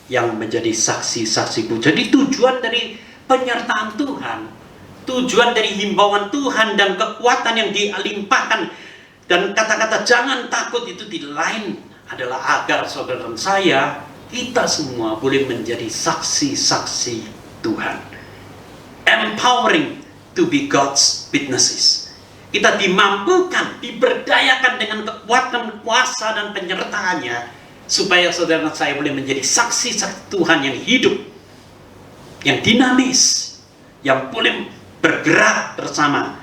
yang menjadi saksi-saksiku. Jadi tujuan dari penyertaan Tuhan, tujuan dari himbauan Tuhan dan kekuatan yang dilimpahkan, dan kata-kata jangan takut itu di lain adalah agar saudara dan saya, kita semua boleh menjadi saksi-saksi Tuhan. Empowering to be God's witnesses. Kita dimampukan, diberdayakan dengan kekuatan, kuasa dan penyertaannya, supaya saudara dan saya boleh menjadi saksi-saksi Tuhan yang hidup, yang dinamis, yang boleh bergerak bersama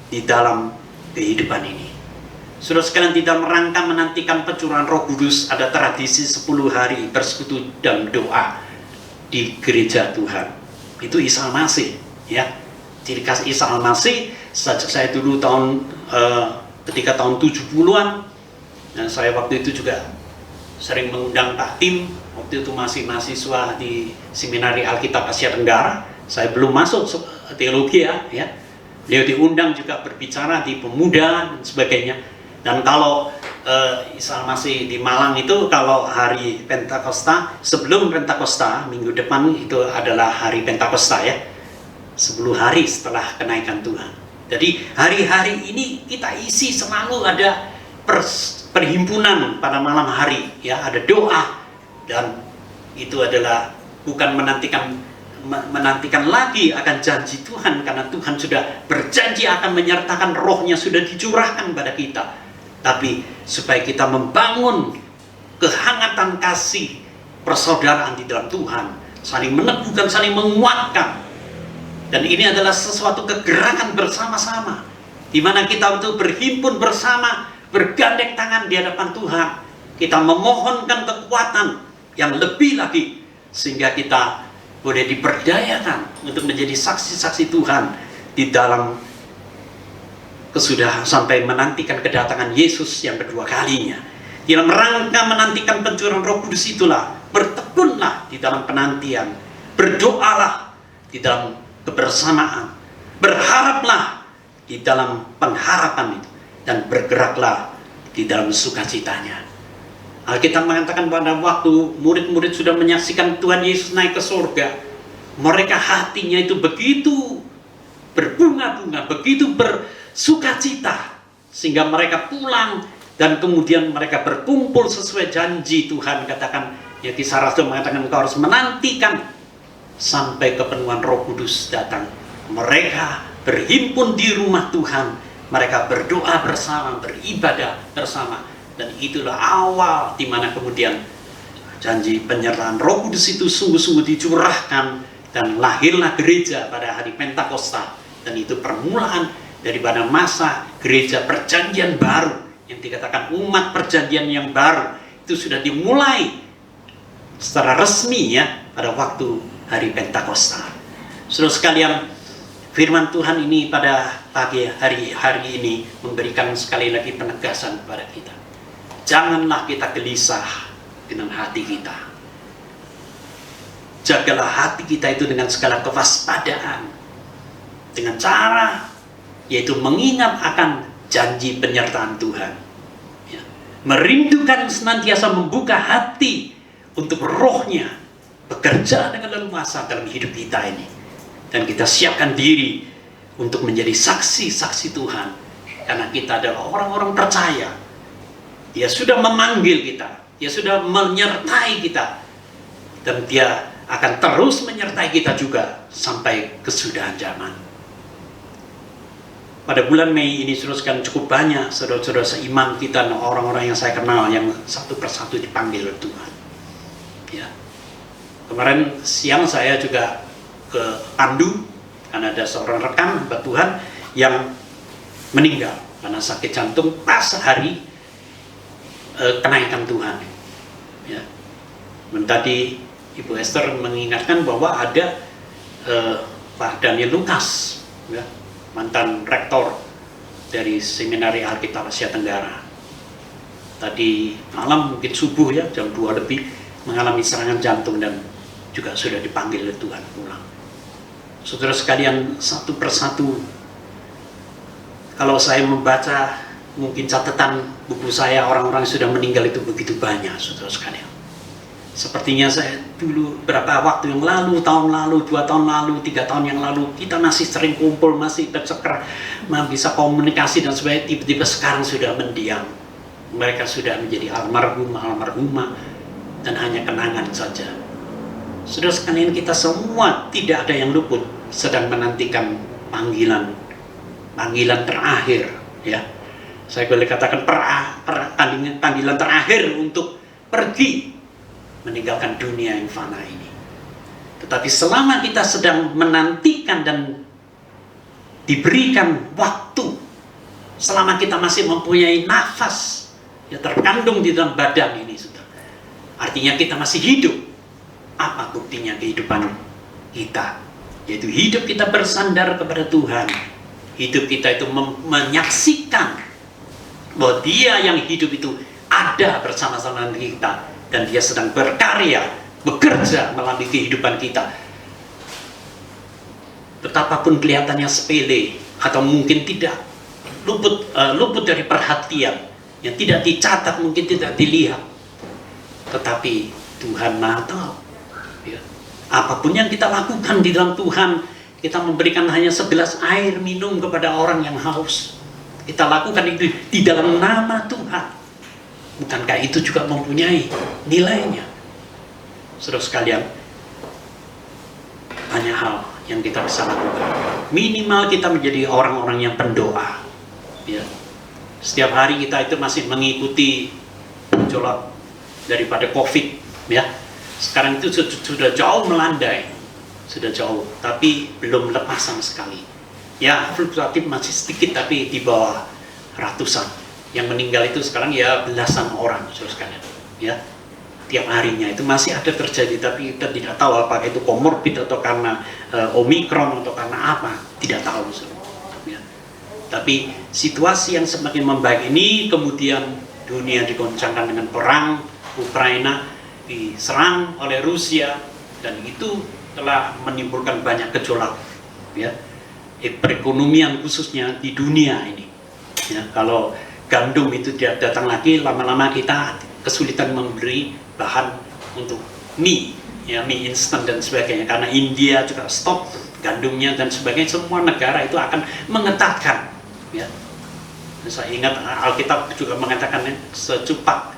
di dalam kehidupan ini. Saudara sekalian, di dalam rangka menantikan pencurahan Roh Kudus, ada tradisi 10 hari bersekutu dan doa di gereja Tuhan. Itu Isa Al-Masih, ya. Ciri khas Isa Al-Masih, sejak saya dulu ketika tahun 70-an, dan saya waktu itu juga sering mengundang Pak Tim. Waktu itu masih mahasiswa di Seminari Alkitab Asia Tenggara. Saya belum masuk teologi, ya. Beliau diundang juga berbicara di pemuda dan sebagainya. Dan kalau Isa Al-Masih di Malang itu, kalau hari Pentakosta, sebelum Pentakosta, minggu depan itu adalah hari Pentakosta, ya. 10 hari setelah kenaikan Tuhan. Jadi hari-hari ini kita isi selalu ada perhimpunan pada malam hari, ya, ada doa, dan itu adalah bukan menantikan lagi akan janji Tuhan, karena Tuhan sudah berjanji akan menyertakan rohnya, sudah dicurahkan pada kita, tapi supaya kita membangun kehangatan kasih persaudaraan di dalam Tuhan, saling meneguhkan, saling menguatkan. Dan ini adalah sesuatu kegerakan bersama-sama, di mana kita untuk berhimpun bersama, bergandeng tangan di hadapan Tuhan. Kita memohonkan kekuatan yang lebih lagi, sehingga kita boleh diberdayakan untuk menjadi saksi-saksi Tuhan di dalam kesudahan, sampai menantikan kedatangan Yesus yang kedua kalinya. Di dalam rangka menantikan pencurahan Roh Kudus itulah, bertekunlah di dalam penantian, berdoalah di dalam kebersamaan, berharaplah di dalam pengharapan itu, dan bergeraklah di dalam sukacitanya. Alkitab mengatakan pada waktu murid-murid sudah menyaksikan Tuhan Yesus naik ke surga, mereka hatinya itu begitu berbunga-bunga, begitu bersukacita, sehingga mereka pulang dan kemudian mereka berkumpul sesuai janji Tuhan. Katakan, ya, Kisah Rasul mengatakan engkau harus menantikan sampai kepenuhan Roh Kudus datang. Mereka berhimpun di rumah Tuhan, mereka berdoa bersama, beribadah bersama, dan itulah awal di mana kemudian janji penyertaan Roh Kudus itu sungguh-sungguh dicurahkan, dan lahirlah gereja pada hari Pentakosta. Dan itu permulaan daripada masa gereja perjanjian baru, yang dikatakan umat perjanjian yang baru, itu sudah dimulai secara resmi ya pada waktu hari Pentakosta. Saudara sekalian, firman Tuhan ini pada pagi hari ini memberikan sekali lagi penegasan kepada kita. Janganlah kita gelisah dengan hati kita. Jagalah hati kita itu dengan segala kewaspadaan, dengan cara yaitu mengingat akan janji penyertaan Tuhan, ya. Merindukan senantiasa membuka hati untuk rohnya bekerja dengan leluasa dalam hidup kita ini, dan kita siapkan diri untuk menjadi saksi-saksi Tuhan, karena kita adalah orang-orang percaya. Dia sudah memanggil kita, Dia sudah menyertai kita, dan Dia akan terus menyertai kita juga sampai kesudahan zaman. Pada bulan Mei ini saudara cukup banyak saudara-saudara seiman kita, orang-orang yang saya kenal yang satu persatu dipanggil oleh Tuhan. Ya. Kemarin siang saya juga ke Pandu karena ada seorang rekan hamba Tuhan yang meninggal karena sakit jantung pas hari kenaikan Tuhan. Ya. Dan tadi Ibu Esther mengingatkan bahwa ada Pak Daniel Lukas, ya, mantan rektor dari Seminari Alkitab Asia Tenggara. Tadi malam mungkin subuh ya jam 2 lebih mengalami serangan jantung dan juga sudah dipanggil oleh Tuhan pulang. Saudara sekalian, satu persatu kalau saya membaca mungkin catatan buku saya, orang-orang yang sudah meninggal itu begitu banyak, saudara sekalian. Sepertinya saya dulu berapa waktu yang lalu, tahun lalu, 2 tahun lalu, 3 tahun yang lalu, kita masih sering kumpul, masih bercakap, bisa komunikasi dan sebagainya. Tiba-tiba sekarang sudah mendiam. Mereka sudah menjadi almarhumah, dan hanya kenangan saja. Saudara sekalian, kita semua tidak ada yang luput sedang menantikan panggilan terakhir, ya. Saya boleh katakan panggilan terakhir untuk pergi meninggalkan dunia yang fana ini. Tetapi selama kita sedang menantikan dan diberikan waktu, selama kita masih mempunyai nafas yang terkandung di dalam badan ini, saudara, artinya kita masih hidup. Apa buktinya kehidupan kita? Yaitu hidup kita bersandar kepada Tuhan. Hidup kita itu menyaksikan bahwa Dia yang hidup itu ada bersama-sama dengan kita, dan Dia sedang berkarya, bekerja melalui kehidupan kita. Betapapun kelihatannya sepele atau mungkin tidak luput dari perhatian, yang tidak dicatat, mungkin tidak dilihat, tetapi Tuhan Maha tahu. Ya. Apapun yang kita lakukan di dalam Tuhan, kita memberikan hanya segelas air minum kepada orang yang haus, kita lakukan itu di dalam nama Tuhan. Bukankah itu juga mempunyai nilainya? Saudara sekalian, banyak hal yang kita bisa lakukan. Minimal kita menjadi orang-orang yang pendoa. Ya. Setiap hari kita itu masih mengikuti gejolak daripada COVID. Ya. Sekarang itu sudah jauh melandai, sudah jauh, tapi belum lepas sama sekali. Ya, fluktuatif masih sedikit, tapi di bawah ratusan. Yang meninggal itu sekarang ya belasan orang, saudara sekalian. Ya, tiap harinya itu masih ada terjadi, tapi kita tidak tahu apakah itu komorbid atau karena Omikron atau karena apa, tidak tahu, saudara. Ya. Tapi situasi yang semakin membaik ini, kemudian dunia digoncangkan dengan perang, Ukraina diserang oleh Rusia, dan itu telah menimbulkan banyak gejolak, ya, perekonomian khususnya di dunia ini. Ya, kalau gandum itu datang lagi, lama-lama kita kesulitan memberi bahan untuk mie, ya, mie instan dan sebagainya, karena India juga stop gandumnya dan sebagainya. Semua negara itu akan mengetatkan, ya. Saya ingat Alkitab juga mengatakan secupak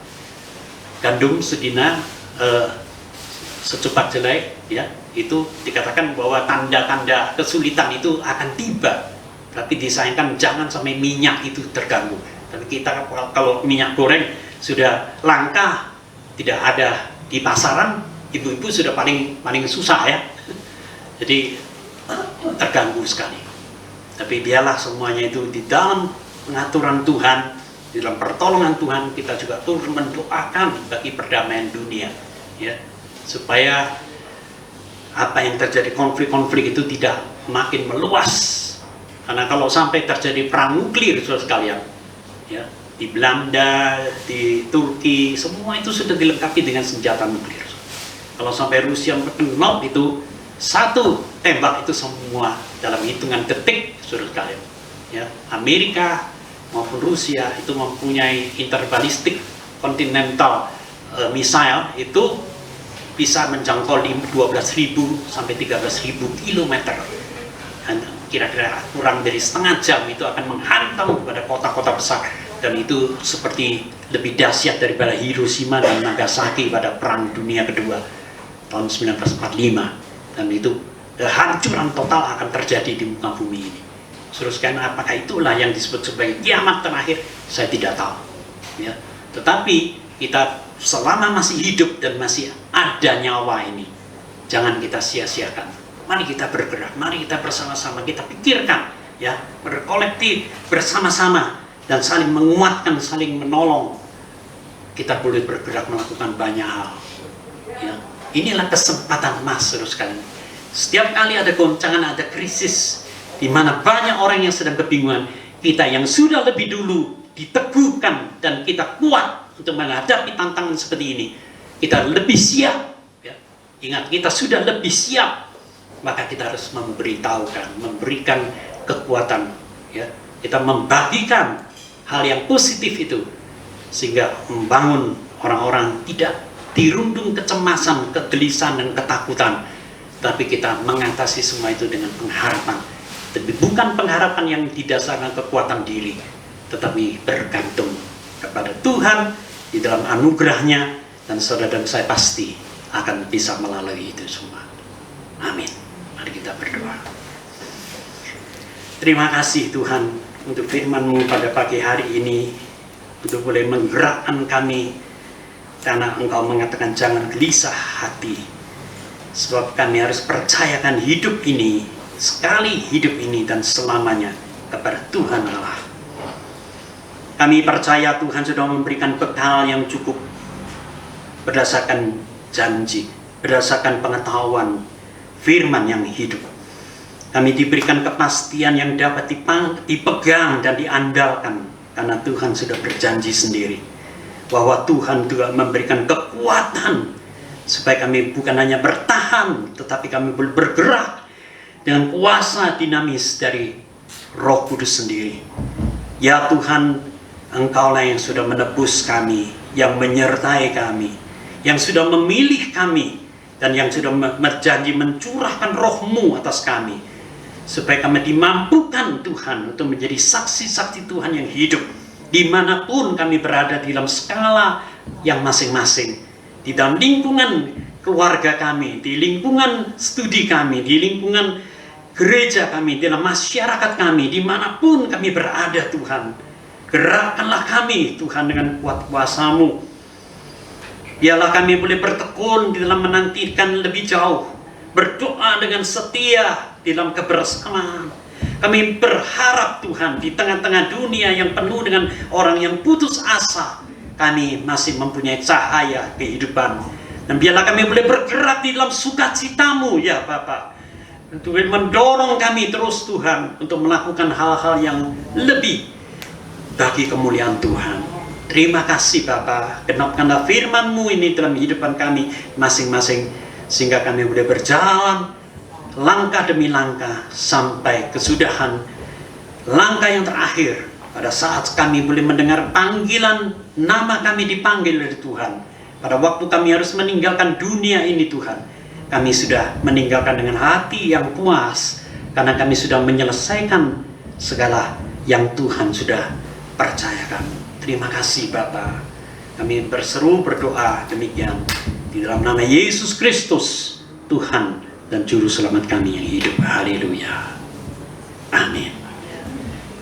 gandum sedina secupak jelai, ya, itu dikatakan bahwa tanda-tanda kesulitan itu akan tiba. Tapi disayangkan jangan sampai minyak itu terganggu. Tapi kita kalau minyak goreng sudah langka, tidak ada di pasaran, ibu-ibu sudah paling susah, ya. Jadi terganggu sekali. Tapi biarlah semuanya itu di dalam pengaturan Tuhan, di dalam pertolongan Tuhan, kita juga turut mendoakan bagi perdamaian dunia, ya, supaya apa yang terjadi konflik-konflik itu tidak makin meluas. Karena kalau sampai terjadi perang nuklir, saudara sekalian, ya, di Belanda, di Turki, semua itu sudah dilengkapi dengan senjata nuklir. Kalau sampai Rusia mengenop itu, satu tembak itu semua dalam hitungan detik, saudara sekalian. Ya, Amerika maupun Rusia itu mempunyai interbalistik continental missile itu bisa menjangkau 12.000 sampai 13.000 kilometer. Kira-kira kurang dari setengah jam itu akan menghantam kepada kota-kota besar, dan itu seperti lebih dahsyat daripada Hiroshima dan Nagasaki pada Perang Dunia Kedua tahun 1945, dan itu kehancuran total akan terjadi di muka bumi ini. Teruskan apakah itulah yang disebut sebagai kiamat terakhir, saya tidak tahu, ya. Tetapi kita selama masih hidup dan masih ada nyawa ini, jangan kita sia-siakan. Mari kita bergerak, mari kita bersama-sama, kita pikirkan, ya, berkolektif bersama-sama dan saling menguatkan, saling menolong. Kita boleh bergerak melakukan banyak hal, ya. Inilah kesempatan emas, saudara sekalian. Setiap kali ada goncangan, ada krisis, di mana banyak orang yang sedang kebingungan, kita yang sudah lebih dulu diteguhkan dan kita kuat untuk menghadapi tantangan seperti ini, kita lebih siap, ya. Ingat, kita sudah lebih siap, maka kita harus memberitahukan, memberikan kekuatan, ya. Kita membagikan hal yang positif itu, sehingga membangun orang-orang tidak dirundung kecemasan, kegelisahan, dan ketakutan, tapi kita mengatasi semua itu dengan pengharapan. Tapi bukan pengharapan yang didasarkan kekuatan diri, tetapi bergantung kepada Tuhan di dalam anugerahnya, dan saudara dan saya pasti akan bisa melalui itu semua. Amin. Mari kita berdoa. Terima kasih Tuhan untuk firman-Mu pada pagi hari ini, untuk boleh menggerakkan kami, karena Engkau mengatakan jangan gelisah hati, sebab kami harus percayakan hidup ini, sekali hidup ini dan selamanya, kepada Tuhan Allah. Kami percaya Tuhan sudah memberikan bekal yang cukup berdasarkan janji, berdasarkan pengetahuan firman yang hidup. Kami diberikan kepastian yang dapat dipegang dan diandalkan, karena Tuhan sudah berjanji sendiri bahwa Tuhan juga memberikan kekuatan supaya kami bukan hanya bertahan, tetapi kami boleh bergerak dengan kuasa dinamis dari Roh Kudus sendiri. Ya Tuhan, Engkaulah yang sudah menebus kami, yang menyertai kami, yang sudah memilih kami, dan yang sudah berjanji mencurahkan Roh-Mu atas kami, supaya kami dimampukan Tuhan untuk menjadi saksi-saksi Tuhan yang hidup dimanapun kami berada, di dalam skala yang masing-masing, di dalam lingkungan keluarga kami, di lingkungan studi kami, di lingkungan gereja kami, di dalam masyarakat kami, dimanapun kami berada Tuhan. Gerakkanlah kami Tuhan dengan kuat kuasa-Mu. Biarlah kami boleh bertekun di dalam menantikan lebih jauh, berdoa dengan setia di dalam kebersamaan. Kami berharap Tuhan, di tengah-tengah dunia yang penuh dengan orang yang putus asa, kami masih mempunyai cahaya kehidupan. Dan biarlah kami boleh bergerak di dalam sukacita-Mu, ya Bapa, untuk mendorong kami terus Tuhan untuk melakukan hal-hal yang lebih bagi kemuliaan Tuhan. Terima kasih Bapa, genapkanlah firman-Mu ini dalam kehidupan kami masing-masing, sehingga kami boleh berjalan langkah demi langkah sampai kesudahan langkah yang terakhir, pada saat kami boleh mendengar panggilan, nama kami dipanggil oleh Tuhan. Pada waktu kami harus meninggalkan dunia ini Tuhan, kami sudah meninggalkan dengan hati yang puas, karena kami sudah menyelesaikan segala yang Tuhan sudah percayakan. Terima kasih Bapa. Kami berseru berdoa demikian di dalam nama Yesus Kristus, Tuhan dan Juru Selamat kami yang hidup. Haleluya. Amin.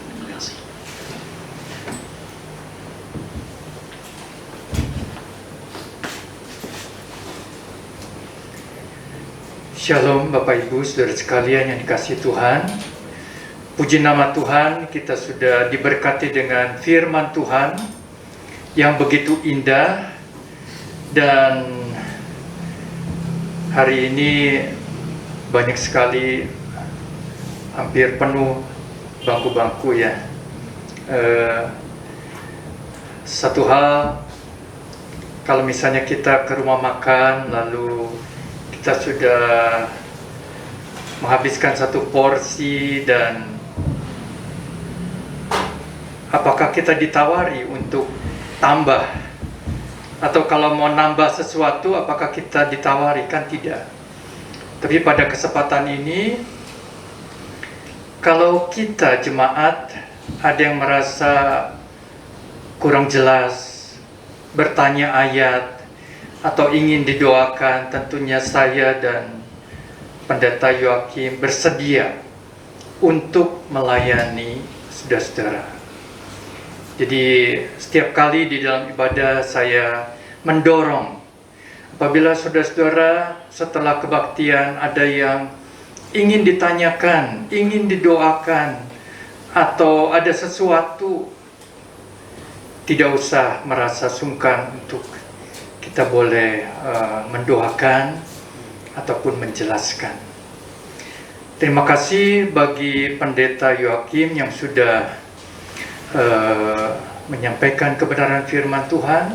Terima kasih. Shalom Bapak Ibu Saudara sekalian yang dikasihi Tuhan. Puji nama Tuhan, kita sudah diberkati dengan firman Tuhan yang begitu indah, dan hari ini banyak sekali, hampir penuh bangku-bangku ya. Satu hal, kalau misalnya kita ke rumah makan lalu kita sudah menghabiskan satu porsi, dan apakah kita ditawari untuk tambah? Atau kalau mau nambah sesuatu, apakah kita ditawari? Kan tidak. Tapi pada kesempatan ini, kalau kita jemaat ada yang merasa kurang jelas, bertanya ayat, atau ingin didoakan, tentunya saya dan Pendeta Yoakim bersedia untuk melayani saudara-saudara. Jadi setiap kali di dalam ibadah saya mendorong, apabila saudara-saudara setelah kebaktian ada yang ingin ditanyakan, ingin didoakan, atau ada sesuatu, tidak usah merasa sungkan untuk kita boleh mendoakan ataupun menjelaskan. Terima kasih bagi Pendeta Yoakim yang sudah menyampaikan kebenaran firman Tuhan.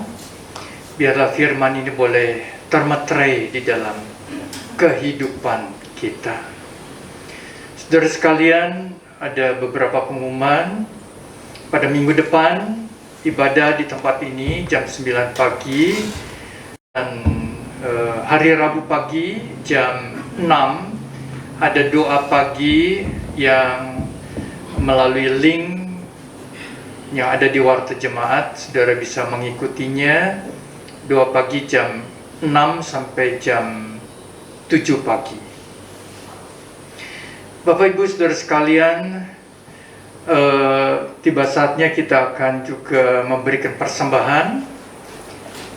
Biarlah firman ini boleh termeterai di dalam kehidupan kita. Saudara sekalian, ada beberapa pengumuman. Pada minggu depan ibadah di tempat ini jam 9 pagi, dan hari Rabu pagi jam 6 ada doa pagi yang melalui link yang ada di Warta Jemaat. Saudara bisa mengikutinya, doa pagi jam 6 sampai jam 7 pagi. Bapak Ibu Saudara sekalian, tiba saatnya kita akan juga memberikan persembahan.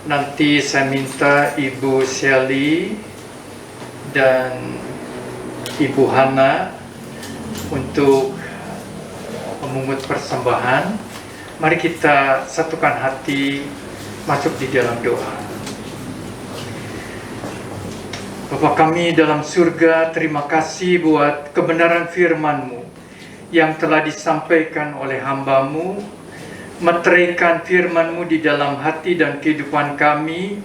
Nanti saya minta Ibu Shelly dan Ibu Hana untuk memungut persembahan. Mari kita satukan hati masuk di dalam doa. Bapa kami dalam surga, terima kasih buat kebenaran firman-Mu yang telah disampaikan oleh hamba-Mu. Meteraikan firman-Mu di dalam hati dan kehidupan kami.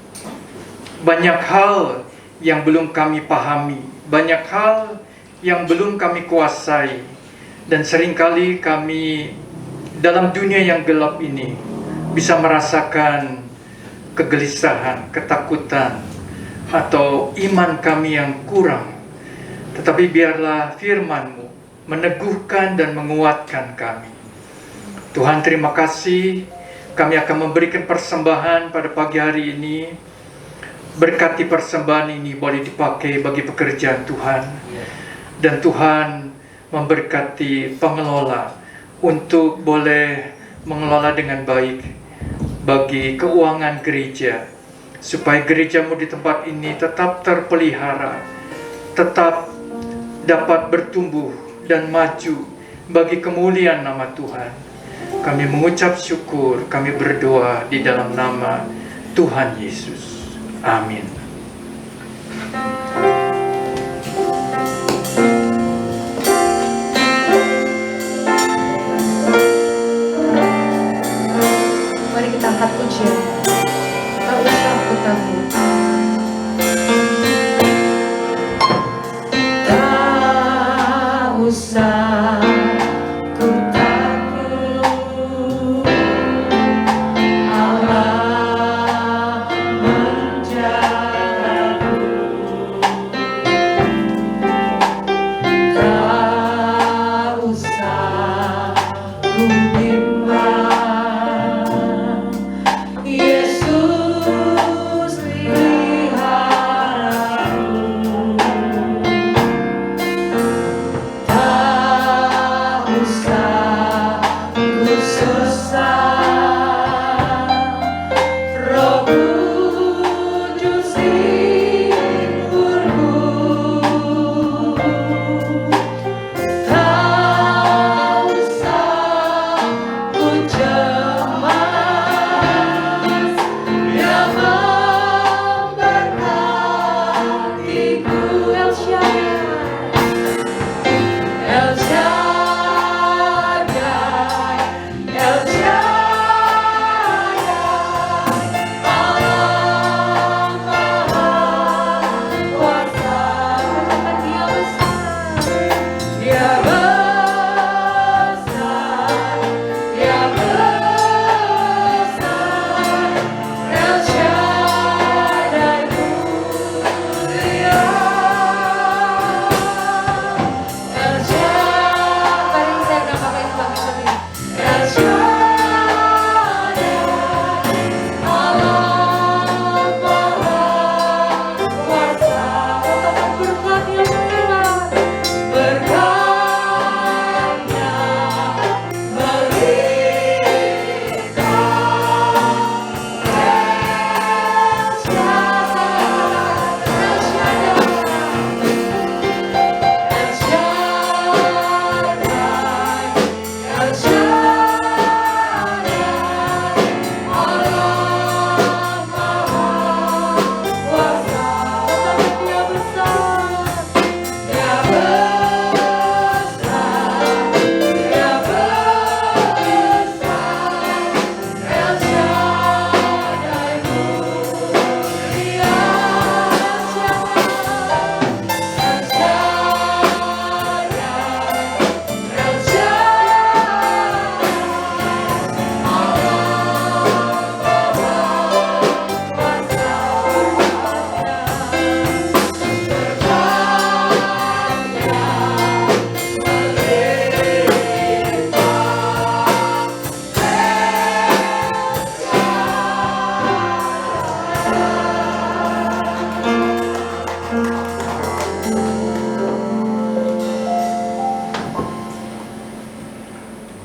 Banyak hal yang belum kami pahami, banyak hal yang belum kami kuasai, dan seringkali kami dalam dunia yang gelap ini bisa merasakan kegelisahan, ketakutan, atau iman kami yang kurang. Tetapi biarlah firman-Mu meneguhkan dan menguatkan kami. Tuhan, terima kasih. Kami akan memberikan persembahan pada pagi hari ini. Berkati persembahan ini boleh dipakai bagi pekerjaan Tuhan. Dan Tuhan memberkati pengelola untuk boleh mengelola dengan baik bagi keuangan gereja, supaya gereja-Mu di tempat ini tetap terpelihara, tetap dapat bertumbuh dan maju bagi kemuliaan nama Tuhan. Kami mengucap syukur, kami berdoa di dalam nama Tuhan Yesus. Amin. Mari kita angkat pujian. Tak usah aku takut. Tak usah ku takut, Allah menjagaku.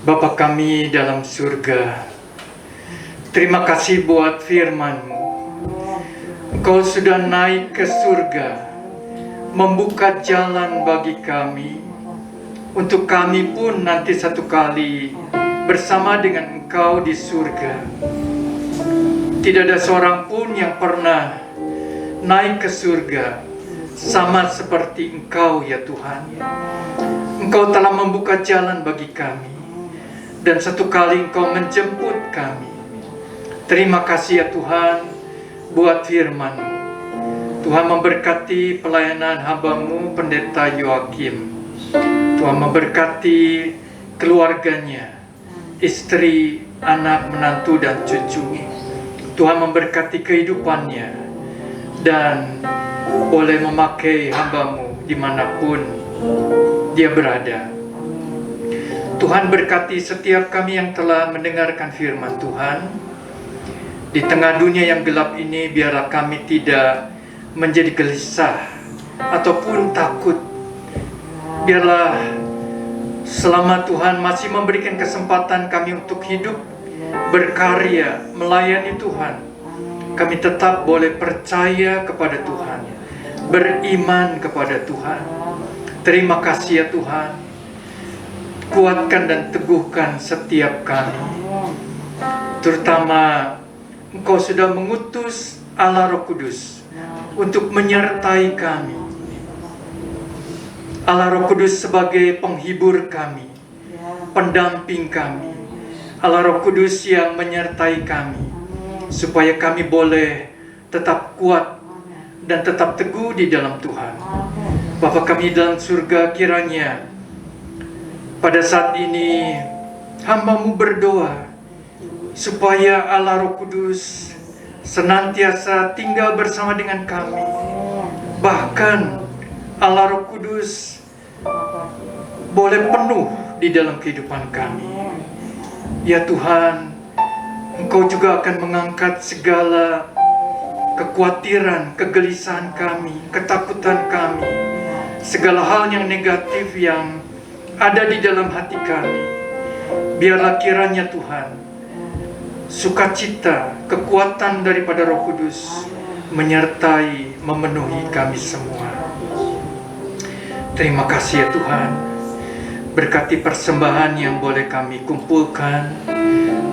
Bapa kami dalam surga, terima kasih buat firman-Mu. Engkau sudah naik ke surga, membuka jalan bagi kami, untuk kami pun nanti satu kali bersama dengan Engkau di surga. Tidak ada seorang pun yang pernah naik ke surga sama seperti Engkau ya Tuhan. Engkau telah membuka jalan bagi kami, dan satu kali Engkau menjemput kami. Terima kasih ya Tuhan buat firman-Mu. Tuhan memberkati pelayanan hamba-Mu Pendeta Yoakim. Tuhan memberkati keluarganya, istri, anak, menantu, dan cucu. Tuhan memberkati kehidupannya, dan boleh memakai hamba-Mu dimanapun dia berada. Tuhan berkati setiap kami yang telah mendengarkan firman Tuhan. Di tengah dunia yang gelap ini, biarlah kami tidak menjadi gelisah ataupun takut. Biarlah selama Tuhan masih memberikan kesempatan kami untuk hidup, berkarya, melayani Tuhan, kami tetap boleh percaya kepada Tuhan, beriman kepada Tuhan. Terima kasih ya Tuhan. Kuatkan dan teguhkan setiap kami. Terutama Engkau sudah mengutus Allah Roh Kudus untuk menyertai kami. Allah Roh Kudus sebagai penghibur kami, pendamping kami. Allah Roh Kudus yang menyertai kami, supaya kami boleh tetap kuat dan tetap teguh di dalam Tuhan. Bapa kami dalam surga, kiranya pada saat ini hamba-Mu berdoa supaya Allah Roh Kudus senantiasa tinggal bersama dengan kami. Bahkan Allah Roh Kudus boleh penuh di dalam kehidupan kami. Ya Tuhan, Engkau juga akan mengangkat segala kekhawatiran, kegelisahan kami, ketakutan kami, segala hal yang negatif yang ada di dalam hati kami. Biarlah kiranya Tuhan, sukacita, kekuatan daripada Roh Kudus menyertai, memenuhi kami semua. Terima kasih ya Tuhan. Berkati persembahan yang boleh kami kumpulkan,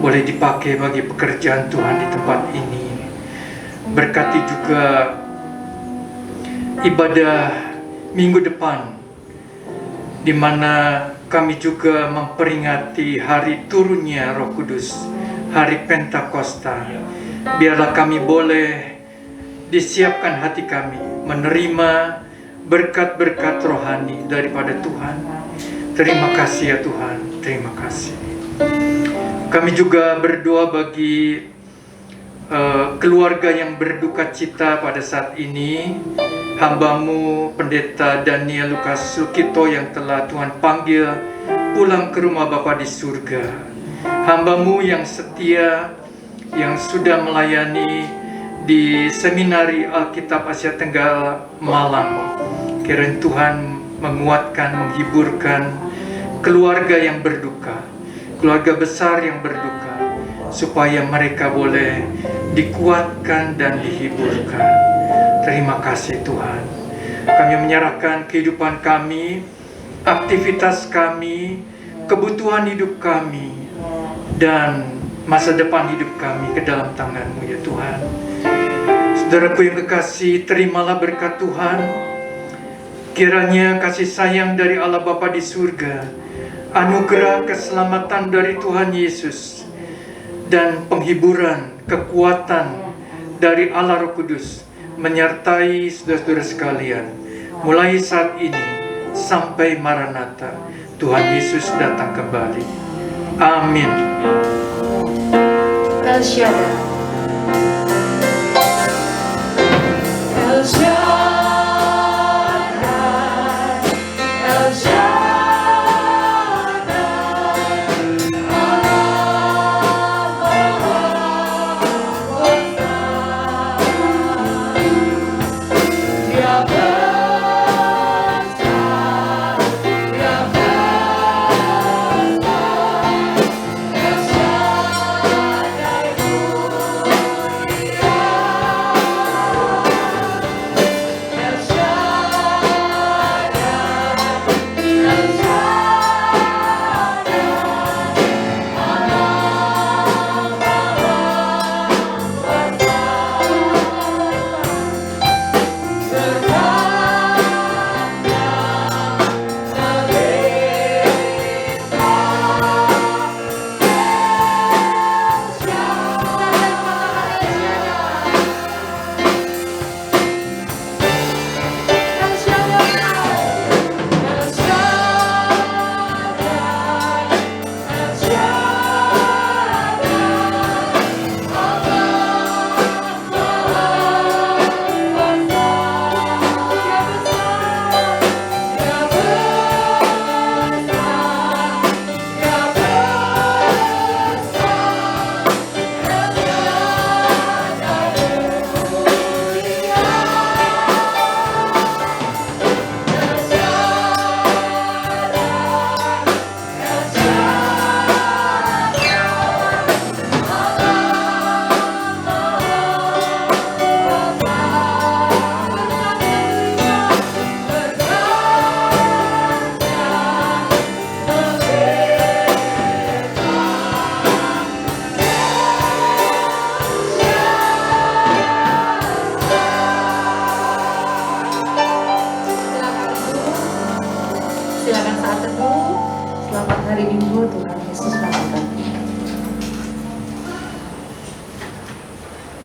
boleh dipakai bagi pekerjaan Tuhan di tempat ini. Berkati juga ibadah minggu depan, di mana kami juga memperingati hari turunnya Roh Kudus, hari Pentakosta. Biarlah kami boleh disiapkan hati kami menerima berkat-berkat rohani daripada Tuhan. Terima kasih ya Tuhan, terima kasih. Kami juga berdoa bagi keluarga yang berduka cita pada saat ini. Hamba-Mu Pendeta Daniel Lukas Sukito yang telah Tuhan panggil pulang ke rumah Bapa di surga. Hamba-Mu yang setia, yang sudah melayani di Seminari Alkitab Asia Tenggara Malang. Kiranya Tuhan menguatkan, menghiburkan keluarga yang berduka, keluarga besar yang berduka, supaya mereka boleh dikuatkan dan dihiburkan. Terima kasih Tuhan. Kami menyerahkan kehidupan kami, aktivitas kami, kebutuhan hidup kami, dan masa depan hidup kami ke dalam tangan-Mu ya Tuhan. Saudaraku yang kekasih, terimalah berkat Tuhan. Kiranya kasih sayang dari Allah Bapa di surga, anugerah keselamatan dari Tuhan Yesus, dan penghiburan, kekuatan dari Allah Roh Kudus menyertai saudara-saudara sekalian, mulai saat ini sampai Maranatha, Tuhan Yesus datang kembali. Amin. El Shaddai. El Shaddai. El Shaddai. hari Minggu Tuhan Yesus memberkati.